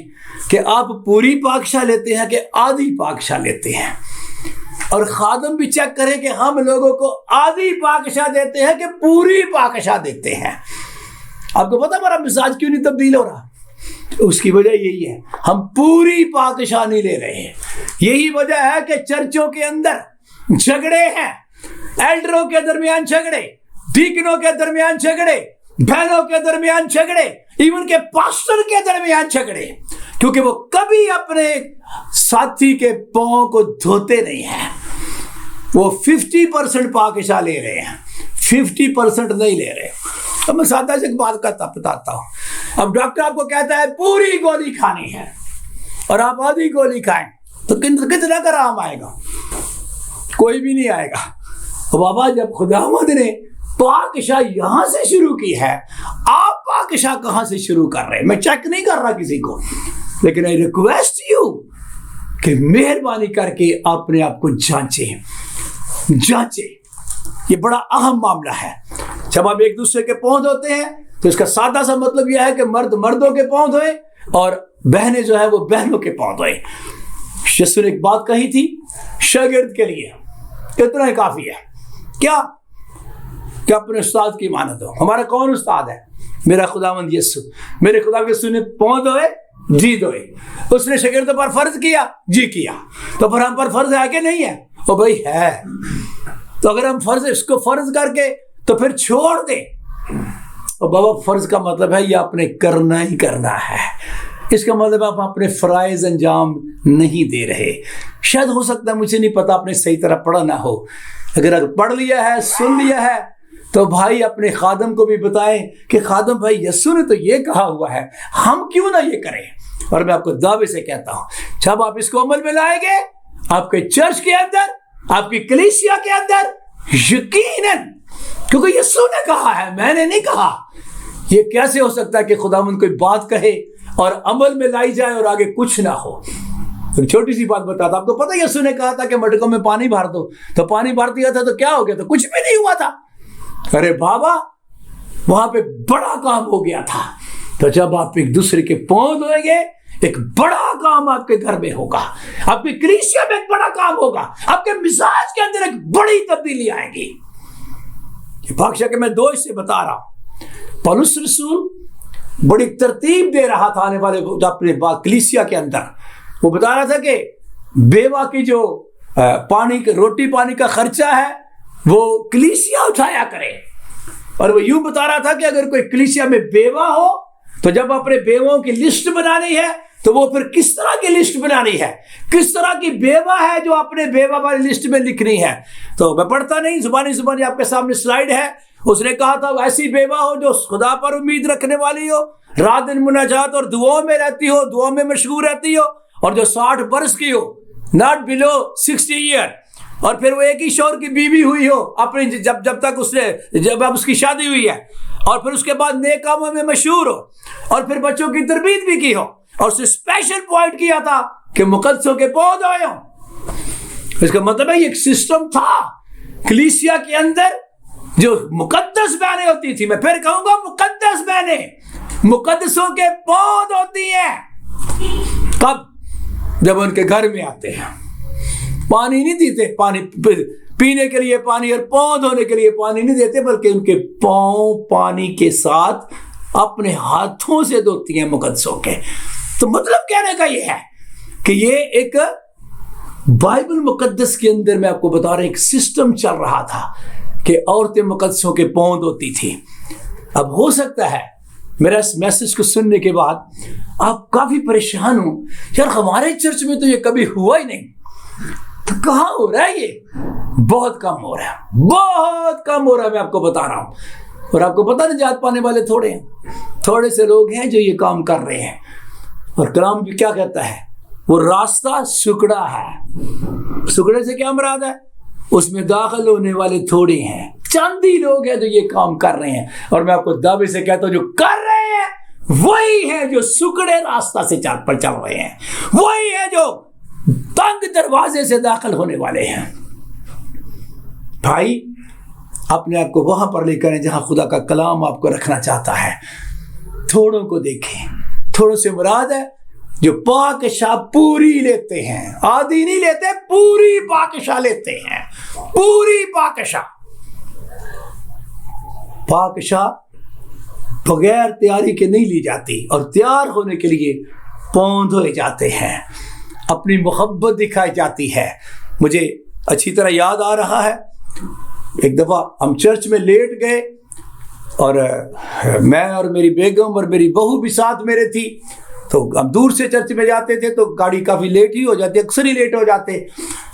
کہ آپ پوری پاکشاہ لیتے ہیں کہ آدھی پاکشاہ لیتے ہیں. اور خادم بھی چیک کرے کہ ہم لوگوں کو آدھی پاکشاہ دیتے ہیں کہ پوری پاکشاہ دیتے ہیں. آپ کو پتا ہمارا مزاج کیوں نہیں تبدیل ہو رہا؟ اس کی وجہ یہی ہے، ہم پوری پاکشاہ نہیں لے رہے ہیں. یہی وجہ ہے کہ چرچوں کے اندر جھگڑے ہیں، ایلڈروں کے درمیان جھگڑے، ڈیکنوں کے درمیان جھگڑے، بہنوں کے درمیان جھگڑے، ایون کہ پاسٹر کے درمیان جھگڑے، کیونکہ وہ کبھی اپنے ساتھی کے پاؤں کو دھوتے نہیں ہیں. وہ 50% پاکشاہ لے رہے ہیں، 50% نہیں لے رہے. اب میں سادہ سے ایک بات بتاتا ہوں. اب ڈاکٹر آپ کو کہتا ہے پوری گولی کھانی ہے اور آپ آدھی گولی کھائیں تو کتنا کا آرام آئے گا؟ کوئی بھی نہیں آئے گا. بابا جب خداوند نے پاکشاہ یہاں سے شروع کی ہے، آپ پاکشاہ کہاں سے شروع کر رہے ہیں؟ میں چیک نہیں کر رہا کسی کو، لیکن I request you کہ مہربانی کر کے اپنے آپ کو جانچیں. یہ بڑا اہم معاملہ ہے. جب آپ ایک دوسرے کے پاؤں دھوتے ہیں تو اس کا سادہ سا مطلب یہ ہے کہ مرد مردوں کے پاؤں دھوئیں اور بہنیں جو ہے وہ بہنوں کے پاؤں دھوئیں. یسوع نے ایک بات کہی تھی شاگرد کے لیے، اتنا ہی کافی ہے. کیا کہ اپنے استاد کی مانت ہو. ہمارا کون استاد ہے؟ میرا خداوند یسوع. میرے خدا کے یسوع نے پاؤں دھوئے، جی دھوئے. اس نے شاگردوں پر فرض کیا، جی کیا. تو پھر ہم پر فرض ہے کہ نہیں ہے؟ او بھائی ہے. تو اگر ہم اس کو فرض کر کے تو پھر چھوڑ دیں، اور بابا فرض کا مطلب ہے یہ آپ نے کرنا ہی کرنا ہے. اس کا مطلب آپ اپنے فرائض انجام نہیں دے رہے. شاید ہو سکتا ہے، مجھے نہیں پتا، آپ نے صحیح طرح پڑھا نہ ہو. اگر پڑھ لیا ہے، سن لیا ہے، تو بھائی اپنے خادم کو بھی بتائیں کہ خادم بھائی یسوع نے تو یہ کہا ہوا ہے، ہم کیوں نہ یہ کریں. اور میں آپ کو دعوے سے کہتا ہوں جب آپ اس کو عمل میں لائیں گے، آپ کے چرچ کے اندر، آپ کی کلیسیا کے اندر، یقیناً، کیونکہ یسوع نے کہا ہے، میں نے نہیں کہا. یہ کیسے ہو سکتا ہے کہ خداوند کوئی بات کہے اور عمل میں لائی جائے اور آگے کچھ نہ ہو؟ ایک چھوٹی سی بات بتاتا. آپ کو پتہ یسوع نے کہا تھا کہ مٹکوں میں پانی بھر دو، تو پانی بھر دیا تھا تو کیا ہو گیا تھا؟ کچھ بھی نہیں ہوا تھا. ارے بابا وہاں پہ بڑا کام ہو گیا تھا. تو جب آپ ایک دوسرے کے پاؤں دھوئیں گے، ایک بڑا کام آپ کے گھر میں ہوگا، آپ کی کلیسیا میں ایک بڑا کام ہوگا، آپ کے مزاج کے اندر ایک بڑی تبدیلی آئے گی. یہ پاکشاہ کہ میں دو سے بتا رہا ہوں. پولس رسول بڑی ترتیب دے رہا تھا آنے والے اپنے کلیسیا کے اندر. وہ بتا رہا تھا کہ بیوہ کی جو روٹی پانی کا خرچہ ہے وہ کلیسیا اٹھایا کرے. اور وہ یوں بتا رہا تھا کہ اگر کوئی کلیسیا میں بیوہ ہو تو جب اپنے بیووں کی لسٹ بنانی ہے تو وہ پھر کس طرح کی لسٹ بنانی ہے، کس طرح کی بیوہ ہے جو اپنے بیوہ والی لسٹ میں لکھنی ہے. تو میں پڑھتا نہیں، زبانی آپ کے سامنے سلائیڈ ہے. اس نے کہا تھا ایسی بیوہ ہو جو خدا پر امید رکھنے والی ہو، رات دن مناجات اور دعاؤں میں رہتی ہو، دعاؤں میں مشغول رہتی ہو، اور جو 60 برس کی ہو، not below 60 year. اور پھر وہ ایک ہی شوہر کی بیوی ہوئی ہو اپنی جب تک اس کی شادی ہوئی ہے، اور پھر اس کے بعد نیک کاموں میں مشہور ہو، اور پھر بچوں کی تربیت بھی کی ہو. اور اسے اسپیشل پوائنٹ کیا تھا کہ مقدسوں کے پاؤں دھوئے ہوں. اس کا مطلب ہے یہ ایک سسٹم تھا کلیسیا کے اندر جو مقدس بہنیں ہوتی تھی. میں پھر کہوں گا مقدس بہنیں مقدسوں کے پاؤں دھوتی ہیں. کب؟ جب ان کے گھر میں آتے ہیں. پانی نہیں دیتے، پانی پینے کے لیے پانی اور پاؤں دھونے کے لیے پانی نہیں دیتے، بلکہ ان کے پاؤں پانی کے ساتھ اپنے ہاتھوں سے دھوتی ہیں مقدسوں کے. تو مطلب کہنے کا یہ ہے کہ یہ ایک بائبل مقدس کے اندر میں آپ کو بتا رہا ہوں ایک سسٹم چل رہا تھا کہ عورتیں مقدسوں کے پاؤں دھوتی تھی. اب ہو سکتا ہے میرا اس میسج کو سننے کے بعد آپ کافی پریشان ہوں، یار ہمارے چرچ میں تو یہ کبھی ہوا ہی نہیں، تو کہاں ہو رہا ہے؟ یہ بہت کم ہو رہا ہے، بہت کم ہو رہا ہے. میں آپ کو بتا رہا ہوں. اور آپ کو پتہ نجات پانے والے تھوڑے سے لوگ ہیں جو یہ کام کر رہے ہیں. اور کلام بھی کیا کہتا ہے؟ وہ راستہ سکڑا ہے. سکڑے سے کیا مراد ہے؟ اس میں داخل ہونے والے تھوڑے ہیں، چند ہی لوگ ہیں جو یہ کام کر رہے ہیں. اور میں آپ کو دعوے سے کہتا ہوں جو کر رہے ہیں وہی ہیں جو سکڑے راستہ سے چل رہے ہیں، وہی ہیں جو تنگ دروازے سے داخل ہونے والے ہیں. بھائی اپنے آپ کو وہاں پر لے کر جہاں خدا کا کلام آپ کو رکھنا چاہتا ہے. تھوڑوں کو دیکھیں. تھوڑوں سے مراد ہے جو پاکشاہ پوری لیتے ہیں، آدھی نہیں لیتے، پوری پاکشاہ لیتے ہیں، پوری پاکشاہ۔ پاکشاہ بغیر تیاری کے نہیں لی جاتی، اور تیار ہونے کے لیے پاؤں دھوئے جاتے ہیں، اپنی محبت دکھائی جاتی ہے۔ مجھے اچھی طرح یاد آ رہا ہے، ایک دفعہ ہم چرچ میں لیٹ گئے، اور میں اور میری بیگم اور میری بہو بھی ساتھ میرے تھی، تو ہم دور سے چرچ میں جاتے تھے تو گاڑی کافی لیٹ ہی ہو جاتی، اکثر ہی لیٹ ہو جاتے۔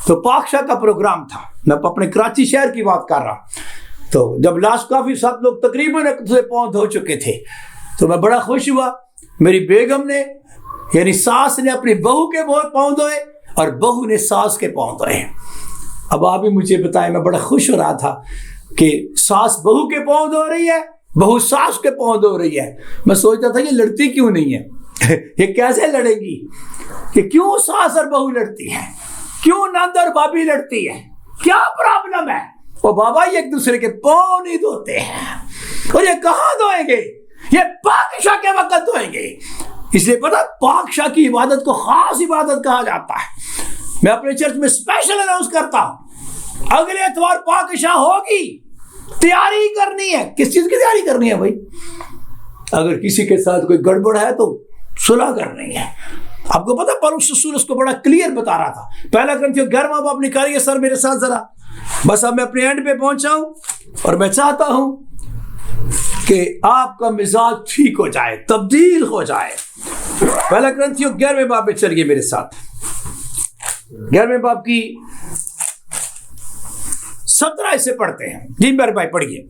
تو پاکشاہ کا پروگرام تھا، میں اپنے کراچی شہر کی بات کر رہا ہوں۔ تو جب لاسٹ کافی سب لوگ تقریباً ایک دوسرے پاؤں دھو چکے تھے، تو میں بڑا خوش ہوا، میری بیگم نے یعنی ساس نے اپنی بہو کے بہت پاؤں دھوئے، اور بہو نے ساس کے پاؤں دھوئے۔ اب آپ بھی مجھے بتائیں، میں بڑا خوش ہو رہا تھا کہ ساس بہو کے پاؤں دھو رہی ہے، بہو ساس کے پاؤں دھو رہی ہے۔ میں سوچتا تھا یہ لڑتی کیوں نہیں ہے، یہ کیسے لڑے گی، کہ کیوں ساس اور بہو لڑتی ہے، کیوں نند اور بھابھی لڑتی ہے، کیا پرابلم ہے؟ وہ بابا یہ ایک دوسرے کے پاؤں نہیں دھوتے ہیں، اور یہ کہاں دھوئیں گے؟ یہ پاکشاہ کے وقت دھوئیں گے۔ اس لیے پتہ پاکشاہ کی عبادت کو خاص عبادت کہا جاتا ہے۔ میں اپنے چرچ میں اسپیشل اناؤنس کرتا ہوں، اگلے اتوار پاکشاہ ہوگی، تیاری کرنی ہے۔ کس چیز کی تیاری کرنی ہے بھائی؟ اگر کسی کے ساتھ کوئی گڑبڑ ہے تو صلح کرنی ہے۔ آپ کو پتہ پولس رسول اس کو بڑا کلیئر بتا رہا تھا، پہلا کرنتھیوں 11 باب نکالیے سر میرے ساتھ ذرا، بس اب میں اپنے اینڈ پہ پہنچا ہوں، اور میں چاہتا ہوں کہ آپ کا مزاج ٹھیک ہو جائے، تبدیل ہو جائے۔ پہلا کرنتھیوں 11 باب میں چلیے میرے ساتھ، 11 باب کی 17 سے پڑھتے ہیں۔ جی میرے بھائی پڑھیے۔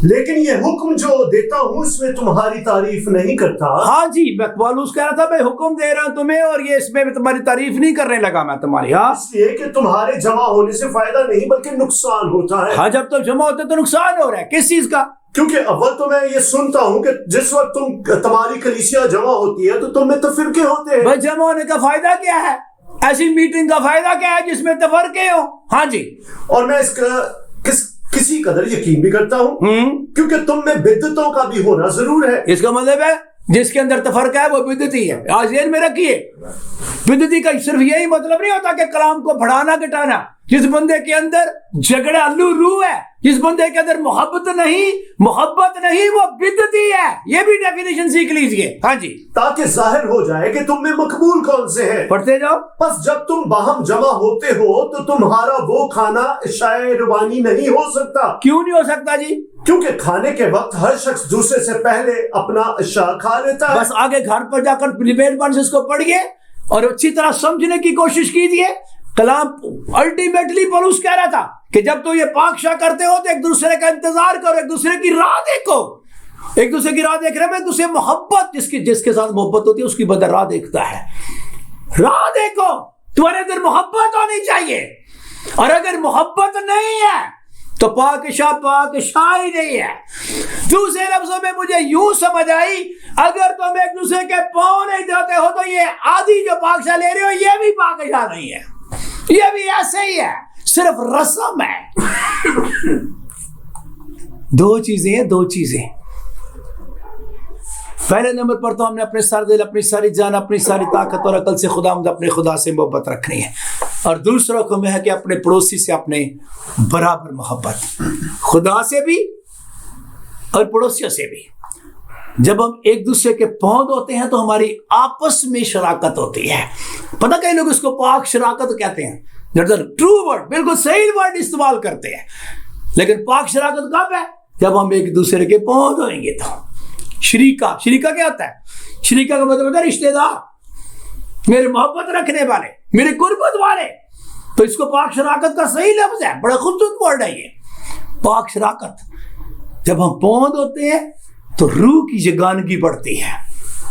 لیکن یہ حکم جو دیتا ہوں اس میں تمہاری تعریف نہیں کرتا۔ ہاں جی، میں پولس کہہ رہا تھا میں حکم دے رہا ہوں تمہیں، اور یہ اس میں تمہاری تعریف نہیں کرنے لگا میں تمہاری۔ ہاں اس لیے کہ تمہارے جمع ہونے سے فائدہ نہیں بلکہ نقصان ہوتا ہے۔ ہاں، جب تم جمع ہوتے تو نقصان ہو رہا ہے، کس چیز کا؟ کیونکہ اول تو میں یہ سنتا ہوں کہ جس وقت تمہاری کلیسیا جمع ہوتی ہے تو تم میں تفرقے ہوتے ہیں۔ بھائی جمع ہونے کا فائدہ کیا ہے؟ ایسی میٹنگ کا فائدہ کیا ہے جس میں تفرقے ہوں؟ ہاں جی، اور میں اس کا کسی قدر یقین بھی کرتا ہوں کیونکہ تم میں بدعتوں کا بھی ہونا ضرور ہے۔ اس کا مطلب ہے جس کے اندر تفرقہ ہے وہ بدعتی ہے۔ آج ذہن میں رکھیے، بدعتی کا صرف یہی مطلب نہیں ہوتا کہ کلام کو بڑھانا گھٹانا۔ جس بندے کے اندر جھگڑا روح ہے، جس بندے کے اندر محبت نہیں وہ بدعتی ہے۔ یہ بھی ڈیفینیشن سیکھ لیجئے۔ ہاں جی، تاکہ ظاہر ہو جائے کہ تم میں مقبول کون سے ہیں۔ پڑھتے جاؤ۔ بس جب تم باہم جمع ہوتے ہو تو تمہارا وہ کھانا عشاء روانی نہیں ہو سکتا۔ کیوں نہیں ہو سکتا جی؟ کیونکہ کھانے کے وقت ہر شخص دوسرے سے پہلے اپنا عشاء کھا لیتا ہے۔ بس آگے گھر پر جا کر پلیبیٹ سے اس کو پڑھیے اور اچھی طرح سمجھنے کی کوشش کیجیے۔ کلام الٹیمیٹلی پولس کہہ رہا تھا کہ جب تو یہ پاکشاہ کرتے ہو تو ایک دوسرے کا انتظار کرو، ایک دوسرے کی راہ دیکھو۔ ایک دوسرے کی راہ دیکھ رہے میں ایک دوسرے محبت، جس کے ساتھ محبت ہوتی ہے اس کی بدل راہ دیکھتا ہے۔ راہ دیکھو، تمہارے اندر محبت ہونی چاہیے، اور اگر محبت نہیں ہے تو پاکشاہ ہی نہیں ہے۔ دوسرے لفظوں میں مجھے یوں سمجھ آئی، اگر تم ایک دوسرے کے پاؤں نہیں دھوتے ہو تو یہ آدھی جو پاکشاہ لے رہے ہو یہ بھی پاکشاہ نہیں ہے، یہ بھی ایسے ہی ہے، صرف رسم ہے۔ دو چیزیں۔ پہلے نمبر پر تو ہم نے اپنے سارے دل، اپنی ساری جان، اپنی ساری طاقت اور عقل سے اپنے خدا سے محبت رکھنی ہے، اور دوسروں کو میں ہے کہ اپنے پڑوسی سے اپنے برابر محبت، خدا سے بھی اور پڑوسیوں سے بھی۔ جب ہم ایک دوسرے کے پاؤں دھوتے ہیں تو ہماری آپس میں شراکت ہوتی ہے۔ پتہ کئی لوگ اس کو پاک شراکت کہتے ہیں، ٹرو ورڈ، بالکل صحیح ورڈ استعمال کرتے ہیں، لیکن پاک شراکت کب ہے؟ جب ہم ایک دوسرے کے پاؤں دھوئیں گے تو۔ شریکہ کیا ہوتا ہے؟ شریکہ کا مطلب ہوتا ہے رشتہ دار، میرے محبت رکھنے والے، میرے قربت والے۔ تو اس کو پاک شراکت کا صحیح لفظ ہے، بڑا خوبصورت ورڈ ہے یہ پاک شراکت۔ جب ہم پاؤں دھوتے ہیں تو روح کی یگانگی بڑھتی ہے،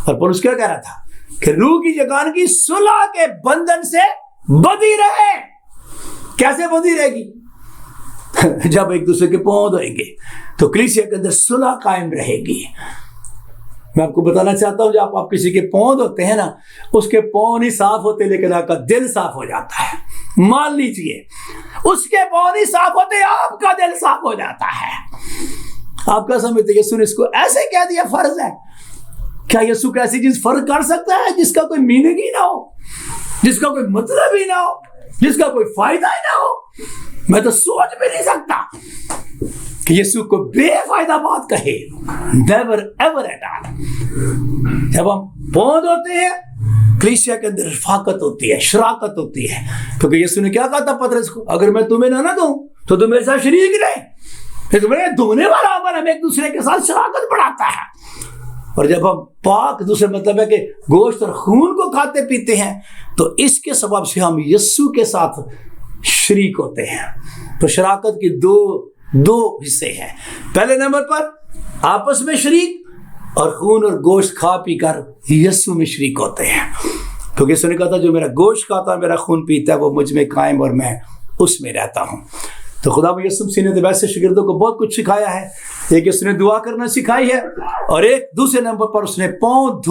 اور پولس کیا کہہ رہا تھا کہ روح کی یگانگی صلح کے بندھن سے بندھی رہے۔ کیسے بندھی رہے گی؟ جب ایک دوسرے کے پاؤں دھوئیں گے تو کلیسیا کے اندر صلح قائم رہے گی۔ میں آپ کو بتانا چاہتا ہوں، جب آپ کسی کے پاؤں دھوتے ہیں نا، اس کے پاؤں نہیں صاف ہوتے لیکن آپ کا دل صاف ہو جاتا ہے۔ مان لیجئے اس کے پاؤں نہیں صاف ہوتے، آپ کا دل صاف ہو جاتا ہے۔ آپ کیا سمجھتے ہیں؟ سن، اس کو ایسے کہہ دیا فرض ہے کیا یسوع کو ایسی چیز فرق کر سکتا ہے جس کا کوئی میننگ ہی نہ ہو، جس کا کوئی مطلب ہی نہ ہو، جس کا کوئی فائدہ ہی نہ ہو؟ میں تو سوچ بھی نہیں سکتا کہ یسوع کو بے فائدہ بات کہے. Never ever at all. جب ہم بوندھ ہوتے ہیں کلیسیا کے اندر رفاقت ہوتی ہے، شراکت ہوتی ہے، کیونکہ یسوع نے کیا کہا تھا پطرس کو، اگر میں تمہیں نہ دوں تو تم میرے ساتھ شریک نہیں. تمہیں دھونے والا عمل ہمیں ایک دوسرے کے ساتھ شراکت بڑھاتا ہے. اور جب ہم پاک دوسرے مطلب ہے کہ گوشت اور خون کو کھاتے پیتے ہیں تو اس کے سبب سے ہم یسوع کے ساتھ شریک ہوتے ہیں. تو شراکت کی دو حصے ہیں. پہلے نمبر پر آپس میں شریک، اور خون اور گوشت کھا پی کر یسوع میں شریک ہوتے ہیں. کیونکہ یسوع نے کہا تھا جو میرا گوشت کھاتا ہے میرا خون پیتا ہے وہ مجھ میں قائم اور میں اس میں رہتا ہوں. تو خدا یسوع مسیح نے ویسے شاگردوں کو بہت کچھ سکھایا ہے. ایک اس نے دعا کرنا سکھائی ہے، اور ایک دوسرے نمبر پر اس نے پاؤں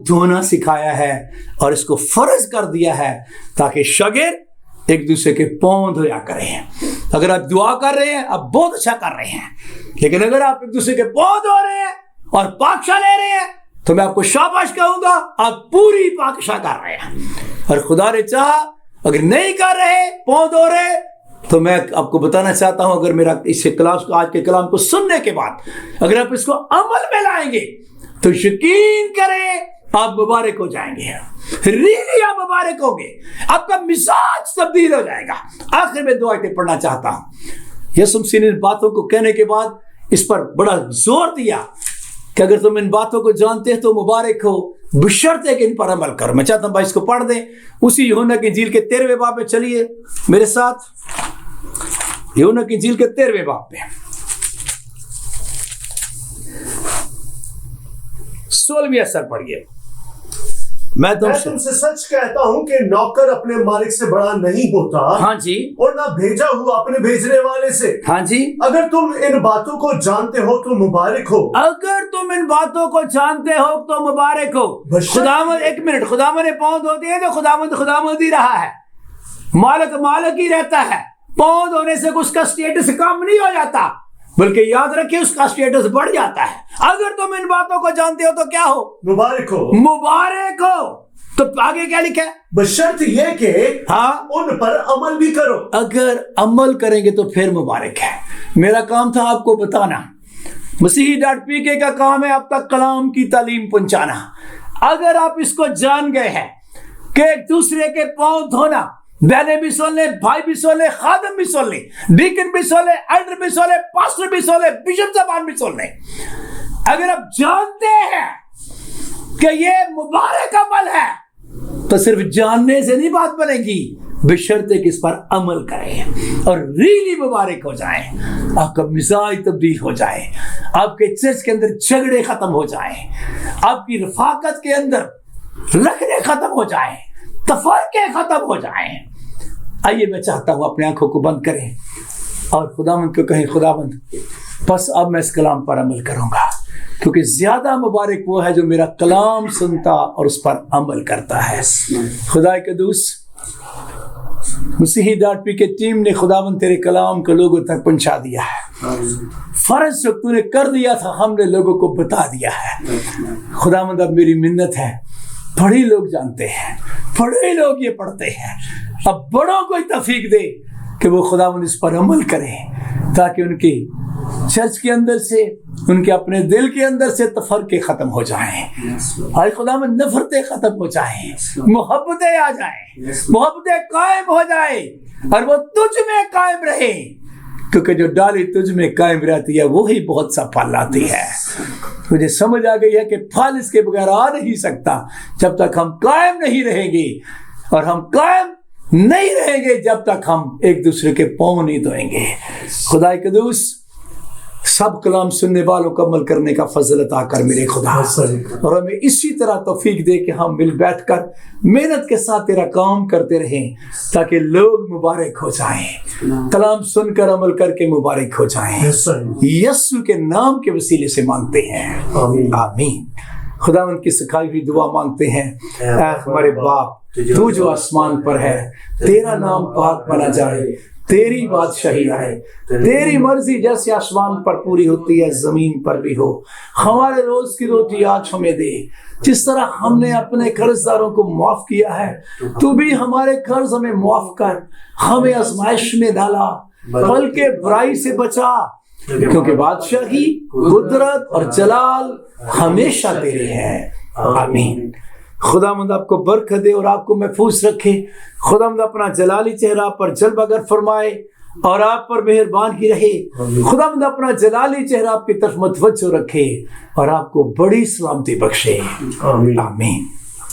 دھونا سکھایا ہے، اور اس کو فرض کر دیا ہے تاکہ شاگرد ایک دوسرے کے پاؤں دھویا کریں. اگر آپ دعا کر رہے ہیں آپ بہت اچھا کر رہے ہیں، لیکن اگر آپ ایک دوسرے کے پاؤں دھو رہے ہیں اور پاکشاہ لے رہے ہیں تو میں آپ کو شاباش کہوں گا، آپ پوری پاکشاہ کر رہے ہیں. اور خدا نے چاہا اگر نہیں کر رہے، پاؤں دھو رہے، تو میں آپ کو بتانا چاہتا ہوں اگر میرا اس کلام کو، آج کے کلام کو سننے کے بعد اگر آپ اس کو عمل میں لائیں گے تو یقین کریں آپ مبارک ہو جائیں گے. ریلی آپ مبارک ہوں گے، آپ کا مزاج تبدیل ہو جائے گا. آخر میں دو آیتیں پڑھنا چاہتا ہوں. یسوع مسیح نے باتوں کو کہنے کے بعد اس پر بڑا زور دیا کہ اگر تم ان باتوں کو جانتے ہو تو مبارک ہو، بشرطے کہ ان پر عمل کرو. میں چاہتا ہوں بھائی اس کو پڑھ دیں. اسی یوحنا کی انجیل کے 13ویں باب میں چلیے میرے ساتھ. یوحنا کی انجیل کے 13ویں باب میں 16ویں اثر پڑھیے. میں تم سے سچ کہتا ہوں کہ نوکر اپنے مالک سے بڑا نہیں ہوتا، ہاں جی، اور نہ بھیجا ہوا اپنے بھیجنے والے سے. ہاں جی. اگر تم ان باتوں کو جانتے ہو تو مبارک ہو. اگر تم ان باتوں کو جانتے ہو تو مبارک ہو. خداوند، ایک منٹ، خداوند نے پاؤں دھوتے ہیں تو خداوند ہی رہا ہے، مالک ہی رہتا ہے. پاؤں دھونے سے اس کا سٹیٹس کم نہیں ہو جاتا، بلکہ یاد رکھیں اس کا سٹیٹس بڑھ جاتا ہے. اگر تم ان باتوں کو جانتے ہو تو کیا ہو؟ مبارک ہو. مبارک ہو. تو آگے کیا لکھا ہے؟ بشرط یہ کہ ان پر عمل بھی کرو. اگر عمل کریں گے تو پھر مبارک ہے. میرا کام تھا آپ کو بتانا، مسیحی .pk کا کام ہے آپ تک کلام کی تعلیم پہنچانا. اگر آپ اس کو جان گئے ہیں کہ ایک دوسرے کے پاؤں دھونا، بہنیں بھی سن لیں، بھائی بھی سن لیں، خادم بھی سن لیں، ڈیکن بھی سن لیں، ایلڈر بھی سن لیں، پاسٹر بھی سن لیں، بشپ صاحبان بھی سن لیں. اگر آپ جانتے ہیں کہ یہ مبارک عمل ہے تو صرف جاننے سے نہیں بات بنے گی، بشرطے کہ اس پر عمل کریں اور ریلی مبارک ہو جائیں. آپ کا مزاج تبدیل ہو جائے، آپ کے چرچ کے اندر جھگڑے ختم ہو جائیں، آپ کی رفاقت کے اندر رکھنے ختم ہو جائیں، تفرقے ختم ہو جائیں. آئیے میں چاہتا ہوں اپنے آنکھوں کو بند کریں اور خداوند کو کہیں خداوند بس اب میں اس کلام پر عمل کروں گا، کیونکہ زیادہ مبارک وہ ہے جو میرا کلام سنتا اور اس پر عمل کرتا ہے. خدا کے دوست، مسیحی .pk ٹیم نے خداوند تیرے کلام کو لوگوں تک پہنچا دیا ہے. فرض جو تو نے کر دیا تھا ہم نے لوگوں کو بتا دیا ہے. خداوند اب میری منت ہے، بڑے لوگ جانتے ہیں، بڑے لوگ یہ پڑھتے ہیں، اب بڑوں کو توفیق دے کہ وہ خداوند اس پر عمل کریں تاکہ ان کی چرچ کے اندر سے، ان کے اپنے دل کے اندر سے تفرقے ختم ہو جائیں. آج خداوند نفرتیں ختم ہو جائیں، محبتیں آ جائیں، محبتیں قائم ہو جائیں اور وہ تجھ میں قائم رہیں، کیونکہ جو ڈالی تجھ میں قائم رہتی ہے وہی بہت سا پھل لاتی ہے. مجھے سمجھ آ گئی ہے کہ پھل اس کے بغیر آ نہیں سکتا جب تک ہم قائم نہیں رہیں گے، اور ہم قائم نہیں رہیں گے جب تک ہم ایک دوسرے کے پاؤں نہیں دھوئیں گے. خدا کے دوست، سب کلام سننے والوں کو عمل کرنے کا فضل عطا کر میرے خدا، اور ہمیں اسی طرح توفیق دے کہ ہم مل بیٹھ کر محنت کے ساتھ تیرا کام کرتے رہیں تاکہ لوگ مبارک ہو جائیں، کلام سن کر عمل کر کے مبارک ہو جائیں. یسوع کے نام کے وسیلے سے مانگتے ہیں، آمین. خداوند کی سکھائی ہوئی دعا مانگتے ہیں. اے ہمارے باپ، تو جو آسمان پر ہے، تیرا نام پاک بنا جائے، تیری بادشاہی آئے، تیری مرضی جیسے آسمان پر پوری ہوتی ہے زمین پر بھی ہو۔ ہمارے روز کی روٹی آج ہمیں دے، جس طرح ہم نے اپنے قرض داروں کو معاف کیا ہے تو بھی ہمارے قرض ہمیں معاف کر، ہمیں آزمائش میں ڈالا بلکہ برائی سے بچا، کیونکہ بادشاہی، قدرت اور جلال ہمیشہ تیرے ہیں، آمین۔ خداوند آپ کو برکت دے اور آپ کو محفوظ رکھے۔ خداوند اپنا جلالی چہرہ آپ پر جلوہ گر فرمائے اور آپ پر مہربان کی رہے۔ خداوند اپنا جلالی چہرہ آپ کی طرف متوجہ رکھے اور آپ کو بڑی سلامتی بخشے، آمین۔